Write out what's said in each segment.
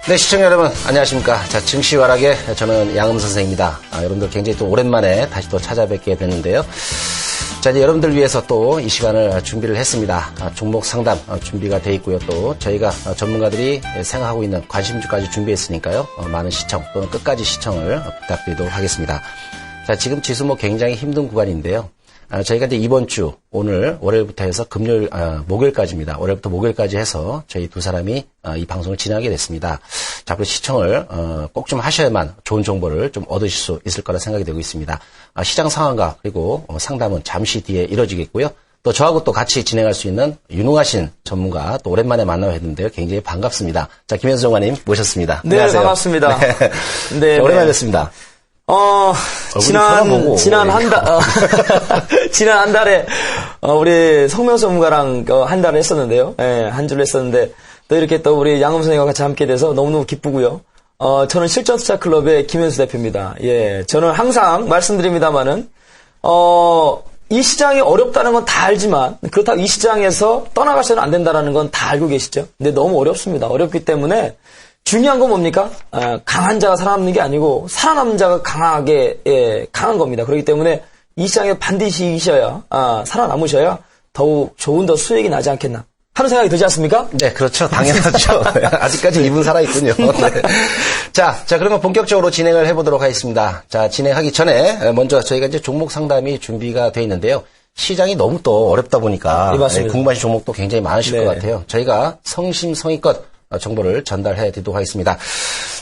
네, 시청자 여러분, 안녕하십니까. 자, 증시와락의 저는 양음 선생입니다. 여러분들 굉장히 또 오랜만에 다시 또 찾아뵙게 됐는데요. 자, 이제 여러분들 위해서 또 이 시간을 준비를 했습니다. 종목 상담 준비가 돼 있고요. 또 저희가 전문가들이 생각하고 있는 관심주까지 준비했으니까요. 많은 시청 또는 끝까지 시청을 부탁드리도록 하겠습니다. 자, 지금 지수 굉장히 힘든 구간인데요. 저희가 이제 이번 주, 오늘, 월요일부터 해서 목요일까지입니다. 월요일부터 목요일까지 해서 저희 두 사람이 이 방송을 진행하게 됐습니다. 자, 앞으로 시청을 꼭 좀 하셔야만 좋은 정보를 좀 얻으실 수 있을 거라 생각이 되고 있습니다. 시장 상황과 그리고 상담은 잠시 뒤에 이뤄지겠고요. 또 저하고 또 같이 진행할 수 있는 유능하신 전문가 또 오랜만에 만나고 했는데요. 굉장히 반갑습니다. 자, 김현수 전문가님 모셨습니다. 네, 안녕하세요. 반갑습니다. 네, 오랜만에 뵙습니다. 지난 한 달에, 우리 성명 전문가랑 한 달을 했었는데요. 예, 한 주를 했었는데, 또 이렇게 또 우리 양음 선생님과 같이 함께 돼서 너무너무 기쁘고요. 저는 실전투자클럽의 김현수 대표입니다. 예, 저는 항상 말씀드립니다만은, 이 시장이 어렵다는 건 다 알지만, 그렇다고 이 시장에서 떠나가서는 안 된다는 건 다 알고 계시죠? 근데 너무 어렵습니다. 어렵기 때문에, 중요한 건 뭡니까? 강한 자가 살아남는 게 아니고 살아남는 자가 강한 겁니다. 그렇기 때문에 이 시장에 반드시 이기셔야 살아남으셔야 더욱 좋은 더 수익이 나지 않겠나 하는 생각이 들지 않습니까? 네, 그렇죠. 당연하죠. 아직까지 이분 살아있군요. 네. 자, 그러면 본격적으로 진행을 해보도록 하겠습니다. 자, 진행하기 전에 먼저 저희가 이제 종목 상담이 준비가 되어 있는데요. 시장이 너무 또 어렵다 보니까 궁금하신 종목도 굉장히 많으실 것 같아요. 저희가 성심성의껏 정보를 전달해 드리도록 하겠습니다.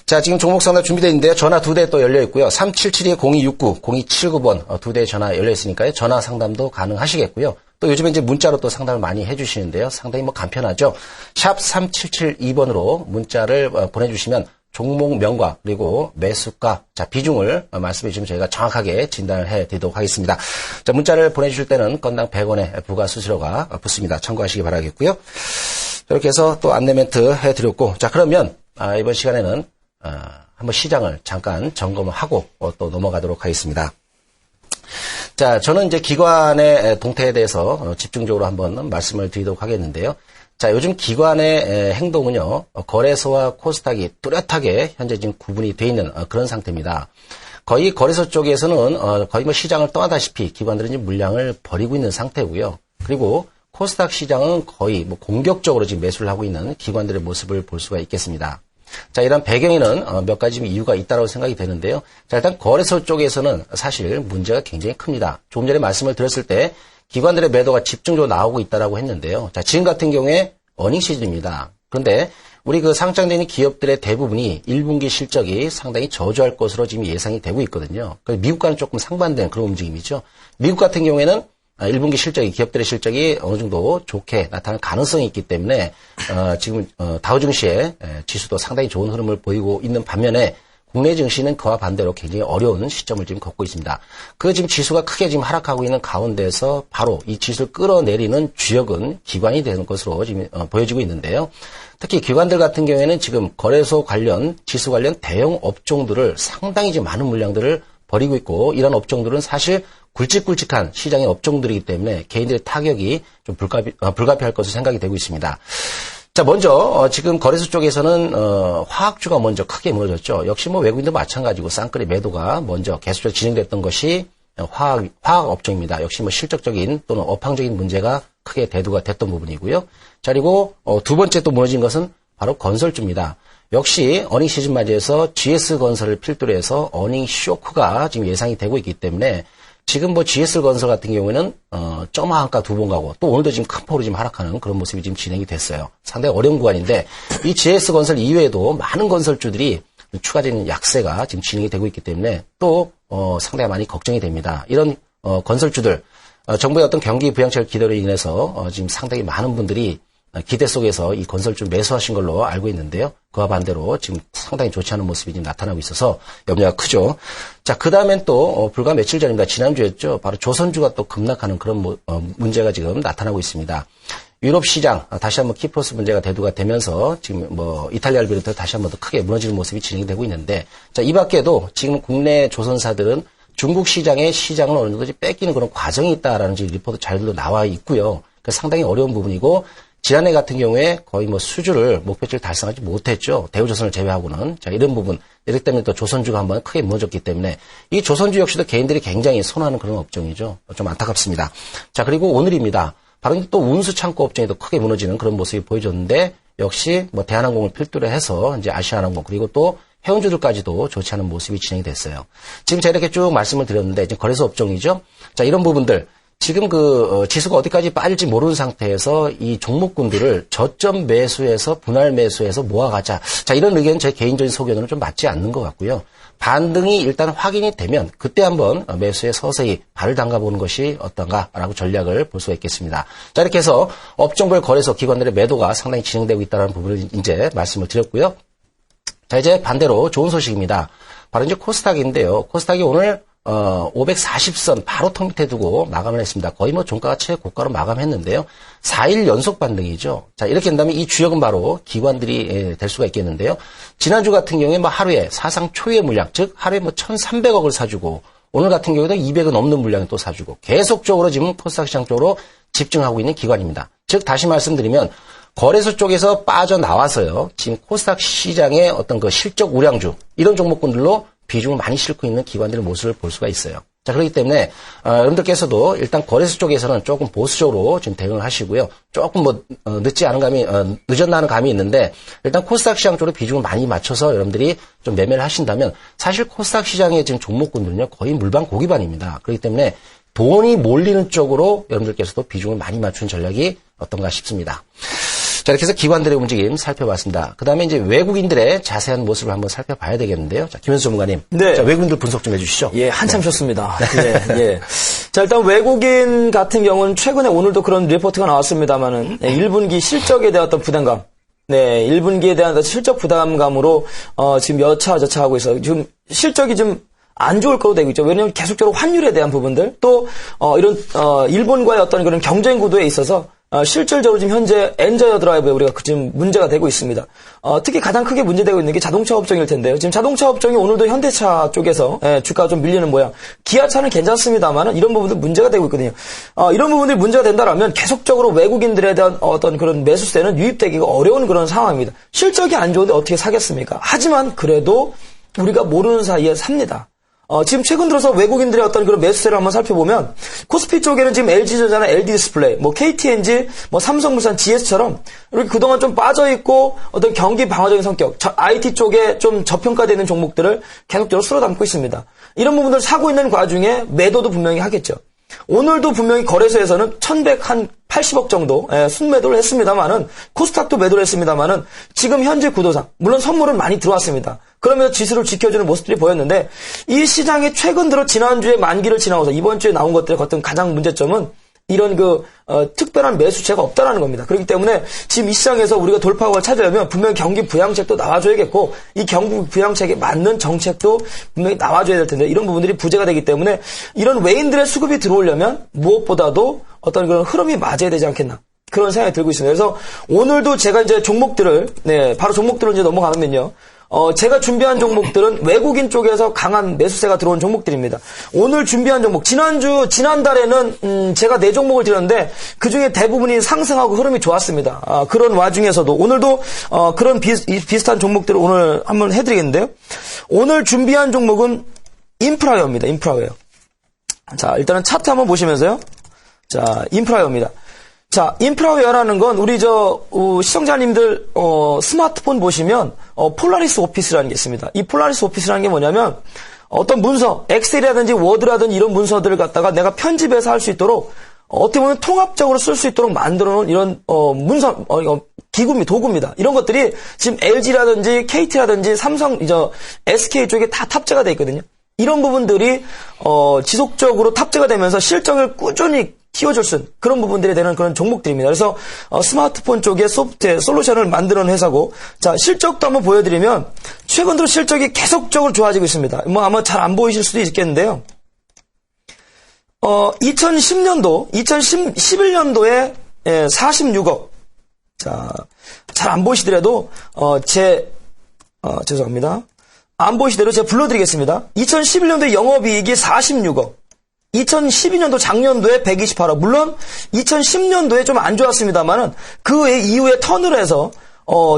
자, 지금 종목 상담 준비되어 있는데요. 전화 2대 또 열려 있고요. 3772-0269, 0279번 2대 전화 열려 있으니까요. 전화 상담도 가능하시겠고요. 또 요즘에 이제 문자로 또 상담을 많이 해주시는데요. 상당히 간편하죠. 샵 3772번으로 문자를 보내주시면 종목명과 그리고 매수가, 자, 비중을 말씀해 주시면 저희가 정확하게 진단을 해 드리도록 하겠습니다. 자, 문자를 보내주실 때는 건당 100원의 부가 수수료가 붙습니다. 참고하시기 바라겠고요. 이렇게 해서 또 안내 멘트 해드렸고, 자, 그러면 이번 시간에는 한번 시장을 잠깐 점검을 하고 또 넘어가도록 하겠습니다. 자, 저는 이제 기관의 동태에 대해서 집중적으로 한번 말씀을 드리도록 하겠는데요. 자, 요즘 기관의 행동은요, 거래소와 코스닥이 뚜렷하게 현재 지금 구분이 되어 있는 그런 상태입니다. 거의 거래소 쪽에서는 거의 시장을 떠나다시피 기관들은 이제 물량을 버리고 있는 상태고요. 그리고 코스닥 시장은 거의 공격적으로 지금 매수를 하고 있는 기관들의 모습을 볼 수가 있겠습니다. 자, 이런 배경에는 몇 가지 이유가 있다고 생각이 되는데요. 자, 일단 거래소 쪽에서는 사실 문제가 굉장히 큽니다. 조금 전에 말씀을 드렸을 때 기관들의 매도가 집중적으로 나오고 있다라고 했는데요. 자, 지금 같은 경우에 어닝 시즌입니다. 그런데 우리 상장되는 기업들의 대부분이 1분기 실적이 상당히 저조할 것으로 지금 예상이 되고 있거든요. 미국과는 조금 상반된 그런 움직임이죠. 미국 같은 경우에는 1분기 실적이, 기업들의 실적이 어느 정도 좋게 나타날 가능성이 있기 때문에, 지금, 다우 증시의 지수도 상당히 좋은 흐름을 보이고 있는 반면에, 국내 증시는 그와 반대로 굉장히 어려운 시점을 지금 겪고 있습니다. 지금 지수가 크게 지금 하락하고 있는 가운데서 바로 이 지수를 끌어내리는 주역은 기관이 되는 것으로 지금 보여지고 있는데요. 특히 기관들 같은 경우에는 지금 거래소 관련, 지수 관련 대형 업종들을 상당히 지금 많은 물량들을 버리고 있고, 이런 업종들은 사실 굵직굵직한 시장의 업종들이기 때문에 개인들의 타격이 좀 불가피할 것으로 생각이 되고 있습니다. 자, 먼저 지금 거래소 쪽에서는 화학주가 먼저 크게 무너졌죠. 역시 외국인도 마찬가지고 쌍끌이 매도가 먼저 계속적으로 진행됐던 것이 화학 업종입니다. 역시 실적적인 또는 업황적인 문제가 크게 대두가 됐던 부분이고요. 자, 그리고 두 번째 또 무너진 것은 바로 건설주입니다. 역시 어닝 시즌 맞이해서 GS건설을 필두로 해서 어닝 쇼크가 지금 예상이 되고 있기 때문에 지금 GS건설 같은 경우에는 점화한가 두 번 가고 또 오늘도 지금 큰 폭으로 지금 하락하는 그런 모습이 지금 진행이 됐어요. 상당히 어려운 구간인데 이 GS건설 이외에도 많은 건설주들이 추가적인 약세가 지금 진행이 되고 있기 때문에 또 상당히 많이 걱정이 됩니다. 이런 건설주들 정부의 어떤 경기 부양책 기대로 인해서 지금 상당히 많은 분들이 기대 속에서 이 건설주 매수하신 걸로 알고 있는데요. 그와 반대로 지금 상당히 좋지 않은 모습이 지금 나타나고 있어서 염려가 크죠. 자, 그 다음엔 또 불과 며칠 전입니다. 지난주였죠. 바로 조선주가 또 급락하는 그런 문제가 지금 나타나고 있습니다. 유럽 시장 다시 한번 키포스 문제가 대두가 되면서 지금 이탈리아를 비롯해서 다시 한번 더 크게 무너지는 모습이 진행이 되고 있는데, 자, 이 밖에도 지금 국내 조선사들은 중국 시장의 시장을 어느 정도 뺏기는 그런 과정이 있다라는 지금 리포트 자료도 나와 있고요. 상당히 어려운 부분이고, 지난해 같은 경우에 거의 뭐 수주를 목표치를 달성하지 못했죠. 대우조선을 제외하고는. 자, 이런 부분. 이렇기 때문에 또 조선주가 한번 크게 무너졌기 때문에 이 조선주 역시도 개인들이 굉장히 선호하는 그런 업종이죠. 좀 안타깝습니다. 자, 그리고 오늘입니다. 바로 또 운수 창고 업종이 더 크게 무너지는 그런 모습이 보여줬는데 역시 뭐 대한항공을 필두로 해서 이제 아시아항공 그리고 또 해운주들까지도 좋지 않은 모습이 진행이 됐어요. 지금 제가 이렇게 쭉 말씀을 드렸는데 지금 거래소 업종이죠. 자, 이런 부분들 지금 지수가 어디까지 빠질지 모르는 상태에서 이 종목군들을 저점 매수해서 분할 매수해서 모아가자. 자, 이런 의견은 제 개인적인 소견으로는 좀 맞지 않는 것 같고요. 반등이 일단 확인이 되면 그때 한번 매수에 서서히 발을 담가보는 것이 어떤가라고 전략을 볼 수가 있겠습니다. 자, 이렇게 해서 업종별 거래소 기관들의 매도가 상당히 진행되고 있다는 부분을 이제 말씀을 드렸고요. 자, 이제 반대로 좋은 소식입니다. 바로 이제 코스닥인데요. 코스닥이 오늘 540선 바로 턱 밑에 두고 마감을 했습니다. 거의 뭐 종가가 최고가로 마감했는데요. 4일 연속 반등이죠. 자, 이렇게 된다면 이 주역은 바로 기관들이 될 수가 있겠는데요. 지난주 같은 경우에 뭐 하루에 사상 초유의 물량, 즉 하루에 뭐 1,300억을 사주고 오늘 같은 경우에도 200은 넘는 물량을 또 사주고 계속적으로 지금 코스닥 시장 쪽으로 집중하고 있는 기관입니다. 즉 다시 말씀드리면 거래소 쪽에서 빠져나와서요. 지금 코스닥 시장의 어떤 그 실적 우량주 이런 종목군들로 비중을 많이 싣고 있는 기관들의 모습을 볼 수가 있어요. 자, 그렇기 때문에 여러분들께서도 일단 거래소 쪽에서는 조금 보수적으로 지금 대응을 하시고요. 조금 뭐 늦었나 하는 감이 있는데 일단 코스닥 시장 쪽으로 비중을 많이 맞춰서 여러분들이 좀 매매를 하신다면 사실 코스닥 시장의 지금 종목군들은요 거의 물반 고기반입니다. 그렇기 때문에 돈이 몰리는 쪽으로 여러분들께서도 비중을 많이 맞춘 전략이 어떤가 싶습니다. 자, 이렇게 해서 기관들의 움직임 살펴봤습니다. 그 다음에 이제 외국인들의 자세한 모습을 한번 살펴봐야 되겠는데요. 자, 김현수 전문가님. 네. 자, 외국인들 분석 좀 해주시죠. 예, 한참 좋습니다. 예, 예. 자, 일단 외국인 같은 경우는 최근에 오늘도 그런 리포트가 나왔습니다만은 1분기 실적에 대한 어떤 부담감. 네, 1분기에 대한 실적 부담감으로 지금 여차저차하고 있어요. 지금 실적이 좀 안 좋을 거로 되고 있죠. 왜냐하면 계속적으로 환율에 대한 부분들 또 이런 일본과의 어떤 그런 경쟁 구도에 있어서 실질적으로 지금 현재 엔저이어 드라이브에 우리가 지금 문제가 되고 있습니다. 특히 가장 크게 문제되고 있는 게 자동차 업종일 텐데요. 지금 자동차 업종이 오늘도 현대차 쪽에서 주가가 좀 밀리는 모양. 기아차는 괜찮습니다만 이런 부분들 문제가 되고 있거든요. 이런 부분들이 문제가 된다라면 계속적으로 외국인들에 대한 어떤 그런 매수세는 유입되기가 어려운 그런 상황입니다. 실적이 안 좋은데 어떻게 사겠습니까? 하지만 그래도 우리가 모르는 사이에 삽니다. 지금 최근 들어서 외국인들의 어떤 그런 매수세를 한번 살펴보면 코스피 쪽에는 지금 LG전자나 LD디스플레이, 뭐 KTNG, 뭐 삼성물산, GS처럼 이렇게 그동안 좀 빠져있고 어떤 경기 방어적인 성격, IT 쪽에 좀 저평가되는 종목들을 계속적으로 쓸어담고 있습니다. 이런 부분들을 사고 있는 과중에 매도도 분명히 하겠죠. 오늘도 분명히 거래소에서는 1,180억 정도 순매도를 했습니다만은 코스닥도 매도를 했습니다만은 지금 현재 구도상 물론 선물은 많이 들어왔습니다. 그러면서 지수를 지켜주는 모습들이 보였는데 이 시장이 최근 들어 지난주에 만기를 지나고서 이번 주에 나온 것들의 어떤 가장 문제점은 이런 특별한 매수세가 없다라는 겁니다. 그렇기 때문에 지금 이 시장에서 우리가 돌파구를 찾으려면 분명히 경기 부양책도 나와줘야겠고 이 경기 부양책에 맞는 정책도 분명히 나와줘야 될 텐데 이런 부분들이 부재가 되기 때문에 이런 외인들의 수급이 들어오려면 무엇보다도 어떤 그런 흐름이 맞아야 되지 않겠나. 그런 생각이 들고 있습니다. 그래서 오늘도 제가 이제 종목들을, 바로 종목들을 이제 넘어가면요. 제가 준비한 종목들은 외국인 쪽에서 강한 매수세가 들어온 종목들입니다. 오늘 준비한 종목, 지난달에는, 제가 4종목을 드렸는데, 그 중에 대부분이 상승하고 흐름이 좋았습니다. 그런 와중에서도, 오늘도, 그런 비슷한 종목들을 오늘 한번 해드리겠는데요. 오늘 준비한 종목은 인프라웨어입니다. 인프라웨어. 자, 일단은 차트 한번 보시면서요. 자, 인프라웨어입니다. 자, 인프라웨어라는 건 우리 시청자님들 스마트폰 보시면 폴라리스 오피스라는 게 있습니다. 이 폴라리스 오피스라는 게 뭐냐면 어떤 문서, 엑셀이라든지 워드라든지 이런 문서들을 갖다가 내가 편집해서 할 수 있도록 어떻게 보면 통합적으로 쓸 수 있도록 만들어 놓은 이런 도구입니다. 이런 것들이 지금 LG라든지 KT라든지 삼성, SK 쪽에 다 탑재가 되어 있거든요. 이런 부분들이 지속적으로 탑재가 되면서 실적을 꾸준히 키워줄 수 있는 그런 부분들이 되는 그런 종목들입니다. 그래서 스마트폰 쪽에 소프트웨어, 솔루션을 만드는 회사고, 자, 실적도 한번 보여드리면 최근 들어 실적이 계속적으로 좋아지고 있습니다. 뭐 아마 잘 안 보이실 수도 있겠는데요. 2011년도에 46억. 자, 잘 안 보이시더라도 죄송합니다. 안 보이시더라도 제가 불러드리겠습니다. 2011년도에 영업이익이 46억. 2012년도 작년도에 128억. 물론 2010년도에 좀 안 좋았습니다만은 그 이후에 턴을 해서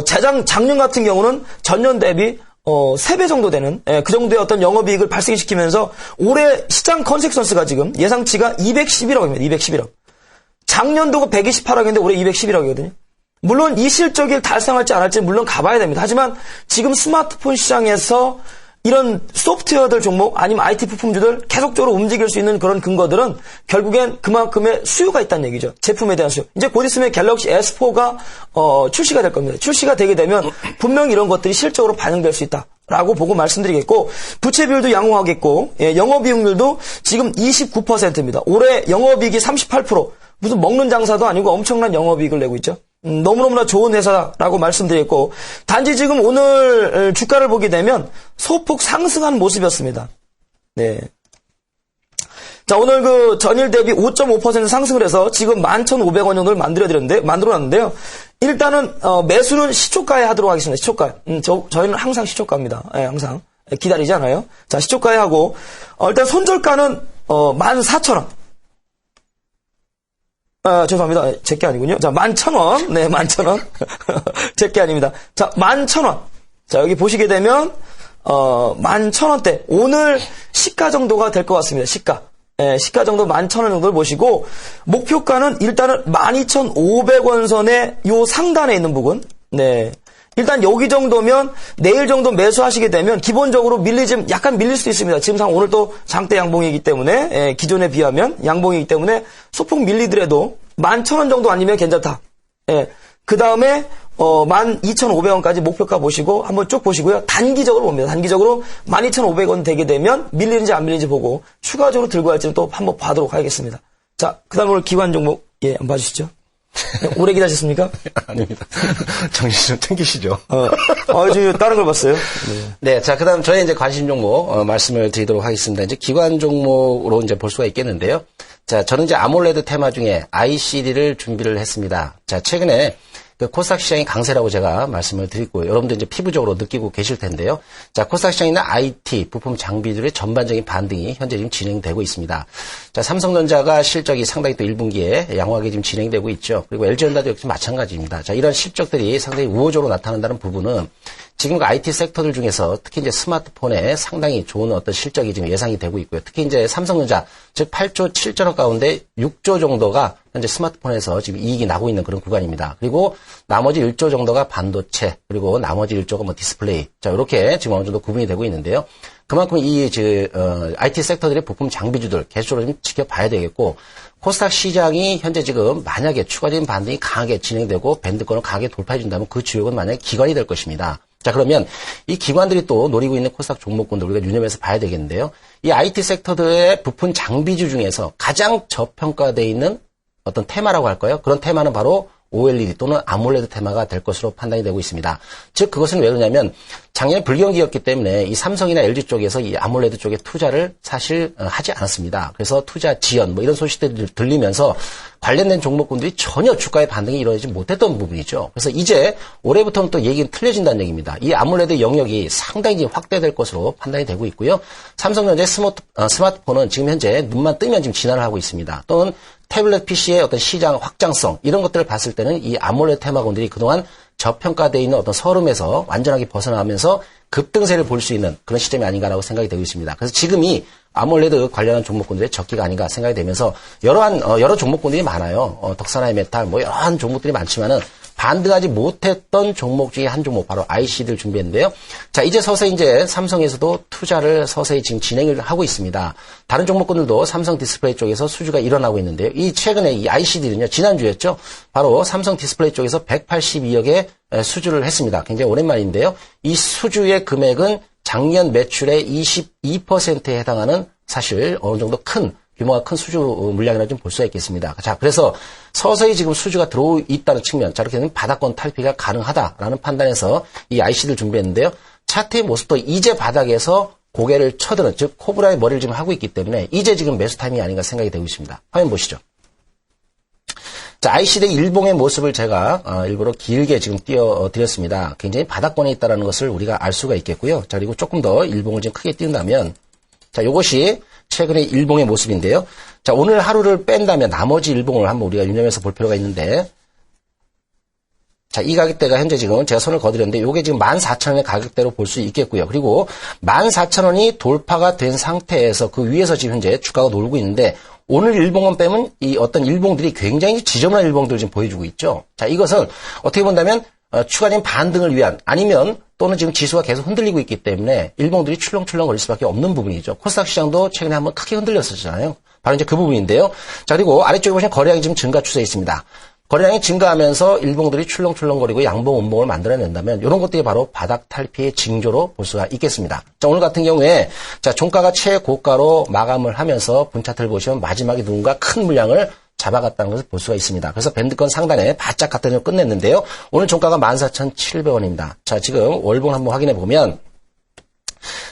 작년 같은 경우는 전년 대비 3배 정도 되는 그 정도의 어떤 영업이익을 발생시키면서 올해 시장 컨센서스가 지금 예상치가 211억입니다. 211억. 작년도가 128억인데 올해 211억이거든요. 물론 이 실적을 달성할지 안 할지 물론 가봐야 됩니다. 하지만 지금 스마트폰 시장에서 이런 소프트웨어들 종목 아니면 IT 부품주들 계속적으로 움직일 수 있는 그런 근거들은 결국엔 그만큼의 수요가 있다는 얘기죠. 제품에 대한 수요. 이제 곧 있으면 갤럭시 S4가 출시가 될 겁니다. 출시가 되게 되면 분명히 이런 것들이 실적으로 반영될 수 있다라고 보고 말씀드리겠고, 부채 비율도 양호하겠고, 영업이익률도 지금 29%입니다. 올해 영업이익이 38%. 무슨 먹는 장사도 아니고 엄청난 영업이익을 내고 있죠. 너무너무나 좋은 회사라고 말씀드렸고, 단지 지금 오늘 주가를 보게 되면 소폭 상승한 모습이었습니다. 네. 자, 오늘 그 전일 대비 5.5% 상승을 해서 지금 11,500원 정도를 만들어놨는데요. 일단은, 매수는 시초가에 하도록 하겠습니다. 시초가에. 저희는 항상 시초가입니다. 예, 항상. 기다리지 않아요. 자, 시초가에 하고, 일단 손절가는, 14,000원. 죄송합니다. 제게 아니군요. 자, 11,000원. 네, 11,000원. 제게 아닙니다. 자, 11,000원. 자, 여기 보시게 되면, 11,000원대. 오늘 시가 정도가 될 것 같습니다. 시가. 예, 시가 정도 11,000원 정도를 보시고, 목표가는 일단은 12,500원 선의 요 상단에 있는 부분. 네. 일단 여기 정도면 내일 정도 매수하시게 되면 기본적으로 약간 밀릴 수 있습니다. 지금 오늘 또 장대 양봉이기 때문에 기존에 비하면 양봉이기 때문에 소폭 밀리더라도 11,000원 정도 아니면 괜찮다. 그 다음에 12,500원까지 목표가 보시고 한번 쭉 보시고요. 단기적으로 봅니다. 단기적으로 12,500원 되게 되면 밀리는지 안 밀리는지 보고 추가적으로 들고 갈지는 또 한번 봐도록 하겠습니다. 자, 그 다음 오늘 기관 종목 한번 봐주시죠. 오래 기다리셨습니까? 아닙니다. 정신 좀 챙기시죠. 지금 다른 걸 봤어요. 네, 자, 그 다음 저희 이제 관심 종목, 말씀을 드리도록 하겠습니다. 이제 기관 종목으로 이제 볼 수가 있겠는데요. 자, 저는 이제 아몰레드 테마 중에 ICD를 준비를 했습니다. 자, 최근에 그 코스닥 시장이 강세라고 제가 말씀을 드리고 여러분들 이제 피부적으로 느끼고 계실 텐데요. 자, 코스닥 시장에 있는 IT 부품 장비들의 전반적인 반등이 현재 지금 진행되고 있습니다. 자, 삼성전자가 실적이 상당히 또 1분기에 양호하게 지금 진행되고 있죠. 그리고 LG전자도 역시 마찬가지입니다. 자, 이런 실적들이 상당히 우호적으로 나타난다는 부분은 지금 그 IT 섹터들 중에서 특히 이제 스마트폰에 상당히 좋은 어떤 실적이 지금 예상이 되고 있고요. 특히 이제 삼성전자, 즉 8조 7천억 가운데 6조 정도가 현재 스마트폰에서 지금 이익이 나고 있는 그런 구간입니다. 그리고 나머지 1조 정도가 반도체, 그리고 나머지 1조가 뭐 디스플레이. 자, 이렇게 지금 어느 정도 구분이 되고 있는데요. 그만큼 IT 섹터들의 부품 장비주들 계속적으로 좀 지켜봐야 되겠고, 코스닥 시장이 현재 지금 만약에 추가적인 반등이 강하게 진행되고 밴드권을 강하게 돌파해준다면 그 주역은 만약에 기관이 될 것입니다. 자, 그러면 이 기관들이 또 노리고 있는 코스닥 종목군들 우리가 유념해서 봐야 되겠는데요. 이 IT 섹터들의 부품 장비주 중에서 가장 저평가되어 있는 어떤 테마라고 할까요? 그런 테마는 바로 OLED 또는 아몰레드 테마가 될 것으로 판단이 되고 있습니다. 즉 그것은 왜 그러냐면 작년에 불경기였기 때문에 이 삼성이나 LG 쪽에서 이 아몰레드 쪽에 투자를 사실 하지 않았습니다. 그래서 투자 지연 뭐 이런 소식들이 들리면서 관련된 종목군들이 전혀 주가의 반등이 이루어지지 못했던 부분이죠. 그래서 이제 올해부터는 또 얘기는 틀려진다는 얘기입니다. 이 아몰레드 영역이 상당히 확대될 것으로 판단이 되고 있고요. 삼성전자의 스마트폰은 지금 현재 눈만 뜨면 지금 진화를 하고 있습니다. 또는 태블릿 PC의 어떤 시장 확장성 이런 것들을 봤을 때는 이 아몰레드 테마군들이 그동안 저평가되어 있는 어떤 서름에서 완전하게 벗어나면서 급등세를 볼 수 있는 그런 시점이 아닌가라고 생각이 되고 있습니다. 그래서 지금이 아몰레드 관련한 종목군들의 적기가 아닌가 생각이 되면서 여러 종목군들이 많아요. 덕산하이 메탈 뭐 여러 종목들이 많지만은 반등하지 못했던 종목 중에 한 종목 바로 ICD를 준비했는데요. 자, 이제 서서히 이제 삼성에서도 투자를 서서히 지금 진행을 하고 있습니다. 다른 종목군들도 삼성 디스플레이 쪽에서 수주가 일어나고 있는데요. 이 최근에 이 ICD는요, 지난주였죠. 바로 삼성 디스플레이 쪽에서 182억에 수주를 했습니다. 굉장히 오랜만인데요. 이 수주의 금액은 작년 매출의 22%에 해당하는 사실 어느 정도 규모가 큰 수주 물량이라 좀 볼 수가 있겠습니다. 자, 그래서 서서히 지금 수주가 들어오고 있다는 측면, 자, 이렇게 되면 바닥권 탈피가 가능하다라는 판단에서 이 ICD를 준비했는데요. 차트의 모습도 이제 바닥에서 고개를 쳐드는, 즉, 코브라의 머리를 지금 하고 있기 때문에 이제 지금 매수 타이밍이 아닌가 생각이 되고 있습니다. 화면 보시죠. 자, ICD 일봉의 모습을 제가 일부러 길게 지금 띄워드렸습니다. 굉장히 바닥권에 있다는 것을 우리가 알 수가 있겠고요. 자, 그리고 조금 더 일봉을 좀 크게 띄운다면, 자, 요것이 최근의 일봉의 모습인데요. 자, 오늘 하루를 뺀다면 나머지 일봉을 한번 우리가 유념해서 볼 필요가 있는데, 자, 이 가격대가 현재 지금 제가 손을 거드렸는데 요게 지금 14,000원의 가격대로 볼 수 있겠고요. 그리고 14,000원이 돌파가 된 상태에서 그 위에서 지금 현재 주가가 놀고 있는데 오늘 일봉은 빼면 이 어떤 일봉들이 굉장히 지저분한 일봉들을 지금 보여주고 있죠. 자, 이것은 어떻게 본다면 추가적인 반등을 위한 아니면 또는 지금 지수가 계속 흔들리고 있기 때문에 일봉들이 출렁출렁 거릴 수밖에 없는 부분이죠. 코스닥 시장도 최근에 한번 크게 흔들렸었잖아요. 바로 이제 그 부분인데요. 자, 그리고 아래쪽에 보시면 거래량이 지금 증가 추세에 있습니다. 거래량이 증가하면서 일봉들이 출렁출렁거리고 양봉, 음봉을 만들어낸다면 이런 것들이 바로 바닥 탈피의 징조로 볼 수가 있겠습니다. 자, 오늘 같은 경우에 자, 종가가 최고가로 마감을 하면서 분차트를 보시면 마지막에 누군가 큰 물량을 잡아갔다는 것을 볼 수가 있습니다. 그래서 밴드권 상단에 바짝 갖다 대고 끝냈는데요. 오늘 종가가 14,700원입니다. 자, 지금 월봉 한번 확인해 보면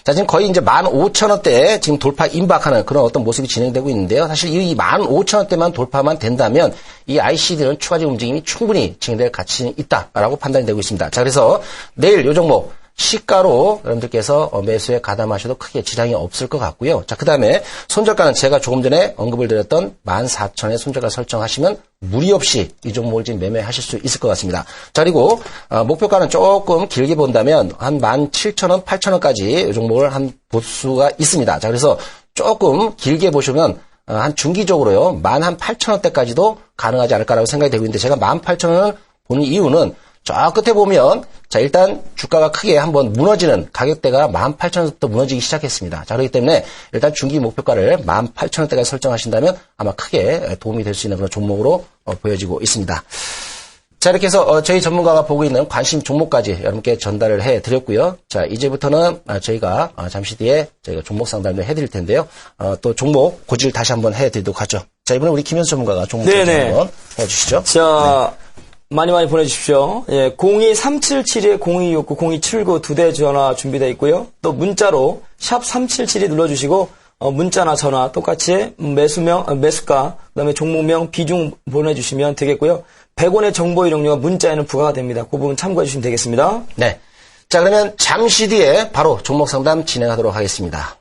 자, 지금 거의 이제 15,000원대에 지금 돌파 임박하는 그런 어떤 모습이 진행되고 있는데요. 사실 이 15,000원대만 돌파만 된다면 이 IC들은 추가적인 움직임이 충분히 진행될 가치는 있다라고 판단이 되고 있습니다. 자, 그래서 내일 요 종목 시가로 여러분들께서 매수에 가담하셔도 크게 지장이 없을 것 같고요. 자, 그 다음에 손절가는 제가 조금 전에 언급을 드렸던 14,000원의 손절가 설정하시면 무리 없이 이 종목을 지금 매매하실 수 있을 것 같습니다. 자, 그리고 목표가는 조금 길게 본다면 한 17,000원, 8,000원까지 이 종목을 한 볼 수가 있습니다. 자, 그래서 조금 길게 보시면 한 중기적으로요, 18,000원대까지도 가능하지 않을까라고 생각이 되고 있는데 제가 18,000원을 보는 이유는 저 끝에 보면 자, 일단 주가가 크게 한번 무너지는 가격대가 18,000원부터 무너지기 시작했습니다. 자, 그렇기 때문에 일단 중기 목표가를 18,000원대까지 설정하신다면 아마 크게 도움이 될 수 있는 그런 종목으로 보여지고 있습니다. 자, 이렇게 해서 저희 전문가가 보고 있는 관심 종목까지 여러분께 전달을 해드렸고요. 자, 이제부터는 저희가 잠시 뒤에 저희가 종목 상담을 해드릴 텐데요. 또 종목 고지를 다시 한번 해드리도록 하죠. 자, 이번에 우리 김현수 전문가가 종목 고지 한번 해주시죠. 자, 많이 보내주십시오. 예, 02377에 0269, 0279 두 대 전화 준비되어 있고요. 또 문자로 샵 377이 눌러주시고 문자나 전화 똑같이 매수명, 매수가, 그다음에 종목명, 비중 보내주시면 되겠고요. 100원의 정보 이용료가 문자에는 부과가 됩니다. 그 부분 참고해 주시면 되겠습니다. 네. 자, 그러면 잠시 뒤에 바로 종목 상담 진행하도록 하겠습니다.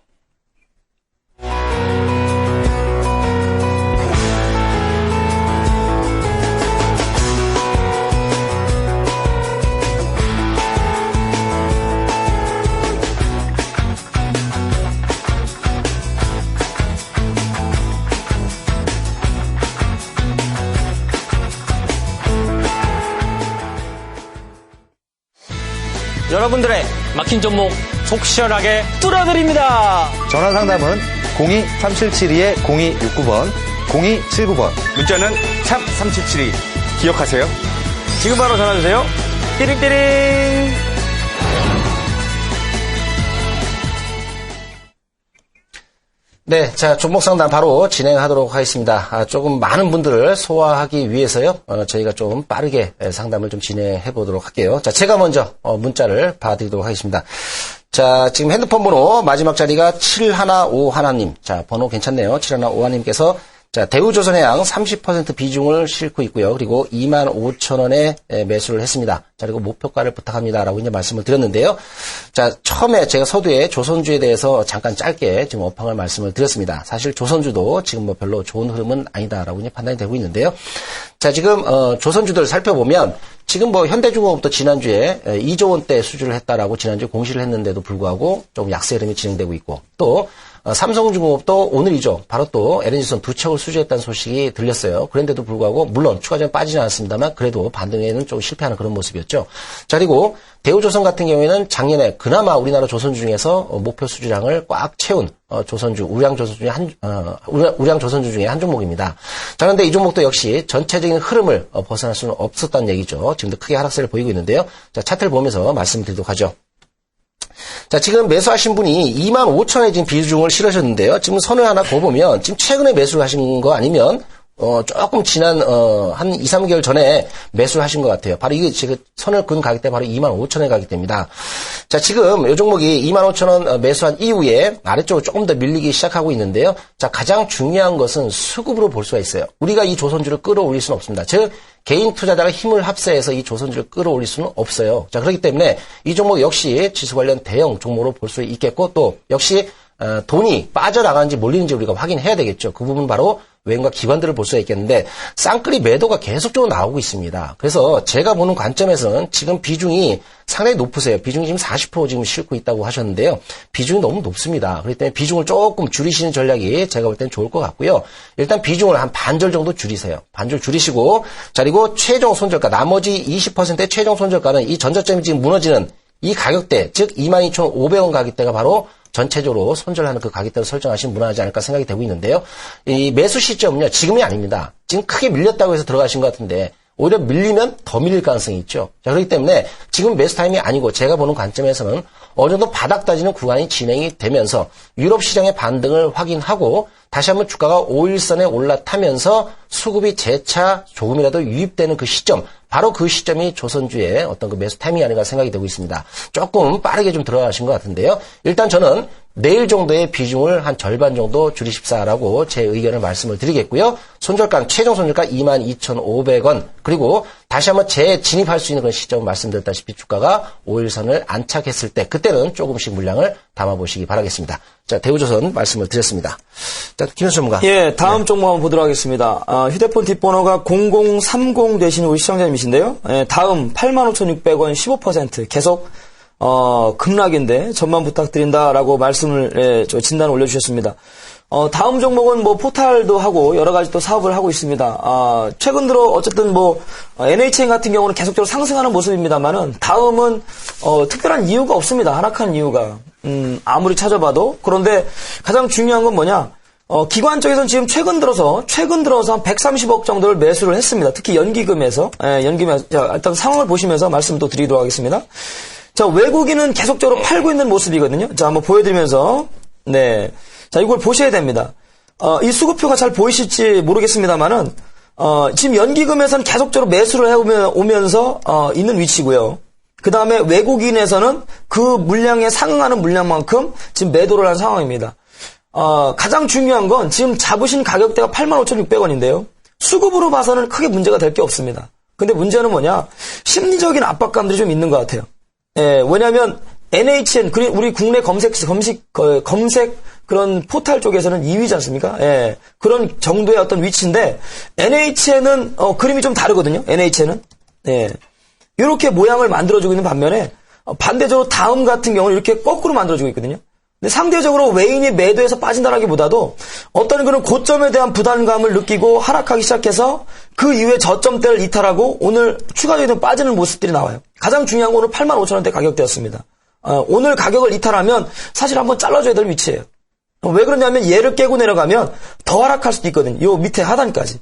여러분들의 막힌 종목 속 시원하게 뚫어드립니다. 전화 상담은 02-3772-0269번, 0279번. 문자는 샵 3772 기억하세요. 지금 바로 전화주세요. 띠링띠링. 네, 자, 종목 상담 바로 진행하도록 하겠습니다. 조금 많은 분들을 소화하기 위해서요, 저희가 좀 빠르게 상담을 좀 진행해 보도록 할게요. 자, 제가 먼저 문자를 봐드리도록 하겠습니다. 자, 지금 핸드폰 번호 마지막 자리가 7151님. 자, 번호 괜찮네요. 7151님께서 자, 대우조선해양 30% 비중을 싣고 있고요. 그리고 25,000원에 매수를 했습니다. 자, 그리고 목표가를 부탁합니다라고 이제 말씀을 드렸는데요. 자, 처음에 제가 서두에 조선주에 대해서 잠깐 짧게 지금 업황을 말씀을 드렸습니다. 사실 조선주도 지금 뭐 별로 좋은 흐름은 아니다라고 이제 판단이 되고 있는데요. 자, 지금 조선주들 살펴보면 지금 뭐 현대중공업도 지난주에 2조 원대 수주를 했다라고 지난주에 공시를 했는데도 불구하고 좀 약세 흐름이 진행되고 있고 또 삼성중공업도 오늘이죠. 바로 또 LNG선 두 척을 수주했다는 소식이 들렸어요. 그런데도 불구하고 물론 추가적으로 빠지지 않았습니다만 그래도 반등에는 좀 실패하는 그런 모습이었죠. 자, 그리고 대우조선 같은 경우에는 작년에 그나마 우리나라 조선주 중에서 목표 수주량을 꽉 채운 조선주, 우량조선주 중에 한 종목입니다. 자, 그런데 이 종목도 역시 전체적인 흐름을 벗어날 수는 없었다는 얘기죠. 지금도 크게 하락세를 보이고 있는데요. 자, 차트를 보면서 말씀드리도록 하죠. 자, 지금 매수하신 분이 25,000원에 지금 비중을 실으셨는데요. 지금 선을 하나 그어보면 지금 최근에 매수를 하신 거 아니면 조금 지난 한 2, 3개월 전에 매수를 하신 것 같아요. 바로 이게 지금 선을 그은 가격대 바로 25,000원의 가격대입니다. 자, 지금 이 종목이 25,000원 매수한 이후에 아래쪽으로 조금 더 밀리기 시작하고 있는데요. 자, 가장 중요한 것은 수급으로 볼 수가 있어요. 우리가 이 조선주를 끌어올릴 수는 없습니다. 즉 개인 투자자가 힘을 합세해서 이 조선주를 끌어올릴 수는 없어요. 자, 그렇기 때문에 이 종목 역시 지수 관련 대형 종목으로 볼 수 있겠고 또 역시 돈이 빠져나가는지 몰리는지 우리가 확인해야 되겠죠. 그 부분 바로 외인과 기관들을 볼 수가 있겠는데 쌍끌이 매도가 계속적으로 나오고 있습니다. 그래서 제가 보는 관점에서는 지금 비중이 상당히 높으세요. 비중이 지금 40% 지금 싣고 있다고 하셨는데요. 비중이 너무 높습니다. 그렇기 때문에 비중을 조금 줄이시는 전략이 제가 볼 때는 좋을 것 같고요. 일단 비중을 한 반절 정도 줄이세요. 반절 줄이시고, 자, 그리고 최종 손절가, 나머지 20%의 최종 손절가는 이 전저점이 지금 무너지는 이 가격대, 즉 22,500원 가격대가 바로 전체적으로 손절하는 그 가격대로 설정하시면 무난하지 않을까 생각이 되고 있는데요. 이 매수 시점은요, 지금이 아닙니다. 지금 크게 밀렸다고 해서 들어가신 것 같은데, 오히려 밀리면 더 밀릴 가능성이 있죠. 자, 그렇기 때문에 지금 매수 타임이 아니고 제가 보는 관점에서는 어느 정도 바닥 다지는 구간이 진행이 되면서 유럽 시장의 반등을 확인하고 다시 한번 주가가 5일선에 올라타면서 수급이 재차 조금이라도 유입되는 그 시점, 바로 그 시점이 조선주의 어떤 그 매수 타이밍이 아닌가 생각이 되고 있습니다. 조금 빠르게 좀 들어가신 것 같은데요. 일단 저는 내일 정도의 비중을 한 절반 정도 줄이십사라고 제 의견을 말씀을 드리겠고요. 손절가, 최종 손절가 22,500원. 그리고 다시 한번 재진입할 수 있는 그런 시점을 말씀드렸다시피 주가가 5일선을 안착했을 때 그때는 조금씩 물량을 담아보시기 바라겠습니다. 자, 대우조선 말씀을 드렸습니다. 자, 김현수 전문가. 예, 다음 종목 한번 보도록 하겠습니다. 휴대폰 뒷번호가 0030 되시는 우리 시청자님이신데요. 예, 다음 85,600원 15% 계속 급락인데 전만 부탁드린다라고 말씀을 진단을 올려주셨습니다. 다음 종목은 뭐 포탈도 하고 여러 가지 또 사업을 하고 있습니다. 최근 들어 어쨌든 뭐 NHN 같은 경우는 계속적으로 상승하는 모습입니다만은 다음은 특별한 이유가 없습니다. 하락한 이유가 아무리 찾아봐도. 그런데 가장 중요한 건 뭐냐? 기관 쪽에서는 지금 최근 들어서 한 130억 정도를 매수를 했습니다. 특히 연기금에서. 자, 일단 상황을 보시면서 말씀 또 드리도록 하겠습니다. 자, 외국인은 계속적으로 팔고 있는 모습이거든요. 자, 한번 보여드리면서, 네. 자, 이걸 보셔야 됩니다. 이 수급표가 잘 보이실지 모르겠습니다만은, 지금 연기금에서는 계속적으로 매수를 해오면서, 있는 위치고요. 그 다음에 외국인에서는 그 물량에 상응하는 물량만큼 지금 매도를 한 상황입니다. 가장 중요한 건 지금 잡으신 가격대가 85,600원인데요. 수급으로 봐서는 크게 문제가 될 게 없습니다. 근데 문제는 뭐냐? 심리적인 압박감들이 좀 있는 것 같아요. 예, 왜냐하면 NHN, 우리 국내 검색 그런 포탈 쪽에서는 2위지 않습니까? 예, 그런 정도의 어떤 위치인데 NHN은 그림이 좀 다르거든요. NHN은 예, 이렇게 모양을 만들어주고 있는 반면에 반대적으로 다음 같은 경우는 이렇게 거꾸로 만들어주고 있거든요. 근데 상대적으로 외인이 매도해서 빠진다라기보다도 어떤 그런 고점에 대한 부담감을 느끼고 하락하기 시작해서 그 이후에 저점대를 이탈하고 오늘 추가적으로 빠지는 모습들이 나와요. 가장 중요한 건 오늘 85,000원대 가격대였습니다. 오늘 가격을 이탈하면 사실 한번 잘라줘야 될 위치예요. 왜 그러냐면 얘를 깨고 내려가면 더 하락할 수도 있거든요. 요 밑에 하단까지.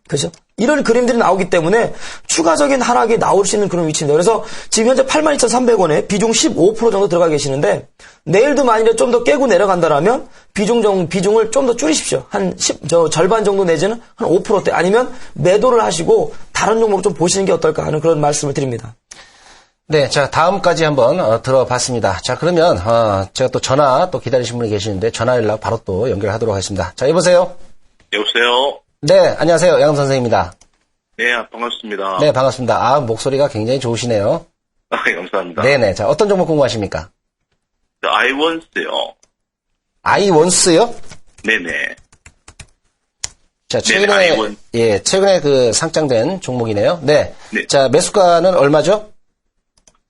그죠? 이런 그림들이 나오기 때문에 추가적인 하락이 나올 수 있는 그런 위치입니다. 그래서 지금 현재 82,300원에 비중 15% 정도 들어가 계시는데 내일도 만일에 좀 더 깨고 내려간다라면 비중을 좀 더 줄이십시오. 절반 정도 내지는 한 5%대 아니면 매도를 하시고 다른 종목 좀 보시는 게 어떨까 하는 그런 말씀을 드립니다. 네, 자, 다음까지 한번 들어봤습니다. 자, 그러면 제가 또 전화 또 기다리신 분이 계시는데 전화 연락 바로 또 연결하도록 하겠습니다. 자, 여보세요? 여보세요? 네, 안녕하세요. 양 선생입니다. 네, 반갑습니다. 네, 반갑습니다. 목소리가 굉장히 좋으시네요. 감사합니다. 네네. 자, 어떤 종목 궁금하십니까? 아이원스요. 아이원스요? 네네. 자, 네, 아이원. 최근에 그 상장된 종목이네요. 네. 네. 자, 매수가는 얼마죠?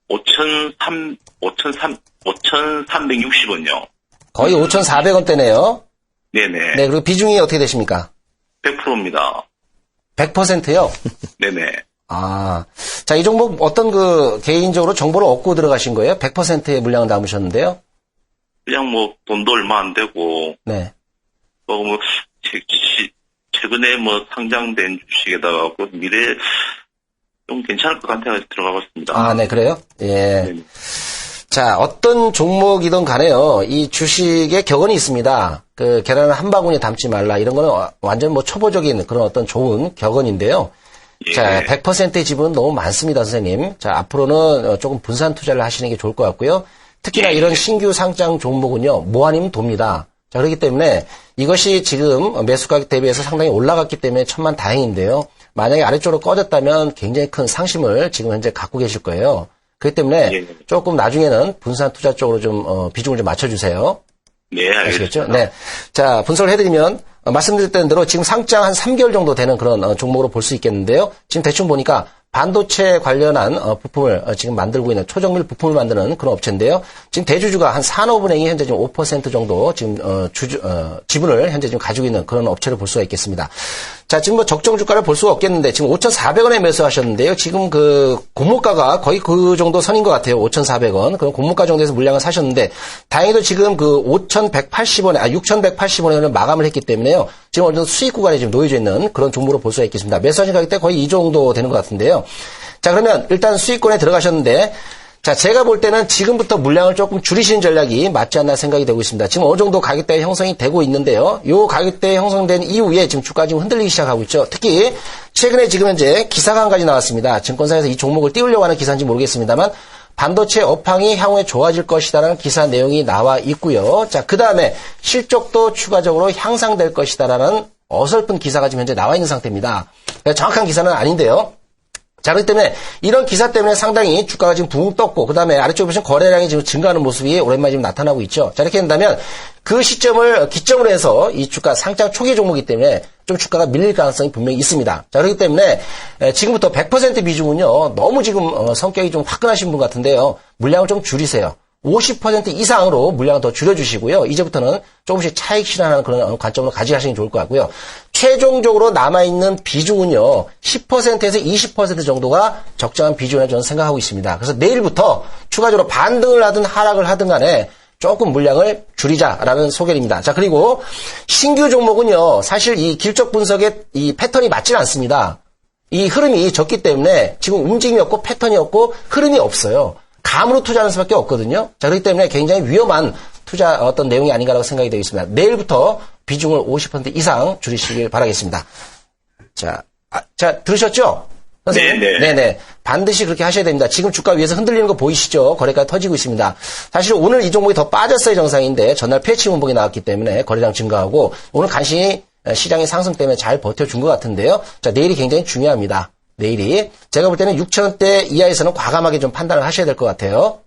5,360원요. 거의 5,400원대네요. 네네. 네, 그리고 비중이 어떻게 되십니까? 100%입니다. 100%요? 네네. 자, 이 종목 어떤 개인적으로 정보를 얻고 들어가신 거예요? 100%의 물량을 남으셨는데요? 그냥 돈도 얼마 안 되고, 네. 최근에 상장된 주식에다가 미래 좀 괜찮을 것 같아서 들어가봤습니다. 네, 그래요? 예. 네네. 자, 어떤 종목이든 간에요. 이 주식에 격언이 있습니다. 계란을 한 바구니에 담지 말라. 이런 거는 완전 초보적인 그런 어떤 좋은 격언인데요. 예. 자, 100%의 지분은 너무 많습니다, 선생님. 자, 앞으로는 조금 분산 투자를 하시는 게 좋을 것 같고요. 특히나 이런 신규 상장 종목은요, 뭐 아니면 돕니다. 자, 그렇기 때문에 이것이 지금 매수 가격 대비해서 상당히 올라갔기 때문에 천만다행인데요. 만약에 아래쪽으로 꺼졌다면 굉장히 큰 상심을 지금 현재 갖고 계실 거예요. 그렇기 때문에 조금 나중에는 분산 투자 쪽으로 좀 비중을 좀 맞춰주세요. 네, 아시겠죠? 알겠습니다. 네. 자, 분석을 해드리면, 말씀드렸던 대로 지금 상장 한 3개월 정도 되는 그런 종목으로 볼 수 있겠는데요. 지금 대충 보니까 반도체 관련한 부품을 지금 만들고 있는 초정밀 부품을 만드는 그런 업체인데요. 지금 대주주가 한 산업은행이 현재 지금 5% 정도 지금 지분을 현재 지금 가지고 있는 그런 업체를 볼 수가 있겠습니다. 자, 지금 뭐 적정 주가를 볼 수가 없겠는데 지금 5,400원에 매수하셨는데요. 지금 그 고물가가 거의 그 정도 선인 것 같아요. 5,400원. 그럼 고물가 정도에서 물량을 사셨는데 다행히도 지금 그 5,180원에 6,180원에 마감을 했기 때문에요. 지금 어느 정도 수익 구간에 지금 놓여져 있는 그런 종목으로 볼 수가 있겠습니다. 매수하신 가격대 거의 이 정도 되는 것 같은데요. 자, 그러면 일단 수익권에 들어가셨는데, 자, 제가 볼 때는 지금부터 물량을 조금 줄이시는 전략이 맞지 않나 생각이 되고 있습니다. 지금 어느 정도 가격대가 형성이 되고 있는데요. 요 가격대 형성된 이후에 지금 주가 지금 흔들리기 시작하고 있죠. 특히 최근에 지금 현재 기사가 한 가지 나왔습니다. 증권사에서 이 종목을 띄우려고 하는 기사인지 모르겠습니다만, 반도체 업황이 향후에 좋아질 것이다라는 기사 내용이 나와 있고요. 자, 그 다음에 실적도 추가적으로 향상될 것이다라는 어설픈 기사가 지금 현재 나와 있는 상태입니다. 정확한 기사는 아닌데요. 자, 그렇기 때문에 이런 기사 때문에 상당히 주가가 지금 붕 떴고, 그 다음에 아래쪽에 보시면 거래량이 지금 증가하는 모습이 오랜만에 지금 나타나고 있죠. 자, 이렇게 된다면 그 시점을 기점으로 해서 이 주가 상장 초기 종목이기 때문에 좀 주가가 밀릴 가능성이 분명히 있습니다. 자, 그렇기 때문에 지금부터 100% 비중은요, 너무 지금 성격이 좀 화끈하신 분 같은데요. 물량을 좀 줄이세요. 50% 이상으로 물량을 더 줄여주시고요. 이제부터는 조금씩 차익 실현하는 그런 관점으로 가져가시는 게 좋을 것 같고요. 최종적으로 남아있는 비중은요. 10%에서 20% 정도가 적정한 비중이라고 저는 생각하고 있습니다. 그래서 내일부터 추가적으로 반등을 하든 하락을 하든 간에 조금 물량을 줄이자라는 소견입니다. 자, 그리고 신규 종목은요. 사실 이 길적 분석의 이 패턴이 맞지는 않습니다. 이 흐름이 적기 때문에 지금 움직임이 없고 패턴이 없고 흐름이 없어요. 감으로 투자하는 수밖에 없거든요. 자, 그렇기 때문에 굉장히 위험한 투자 어떤 내용이 아닌가라고 생각이 되고 있습니다. 내일부터 비중을 50% 이상 줄이시길 바라겠습니다. 자, 들으셨죠? 선생님? 네네. 반드시 그렇게 하셔야 됩니다. 지금 주가 위에서 흔들리는 거 보이시죠? 거래가 터지고 있습니다. 사실 오늘 이 종목이 더 빠졌어야 정상인데 전날 패치 문봉이 나왔기 때문에 거래량 증가하고 오늘 간신히 시장의 상승 때문에 잘 버텨준 것 같은데요. 자, 내일이 굉장히 중요합니다. 내일이 제가 볼 때는 6,000원대 이하에서는 과감하게 좀 판단을 하셔야 될 것 같아요.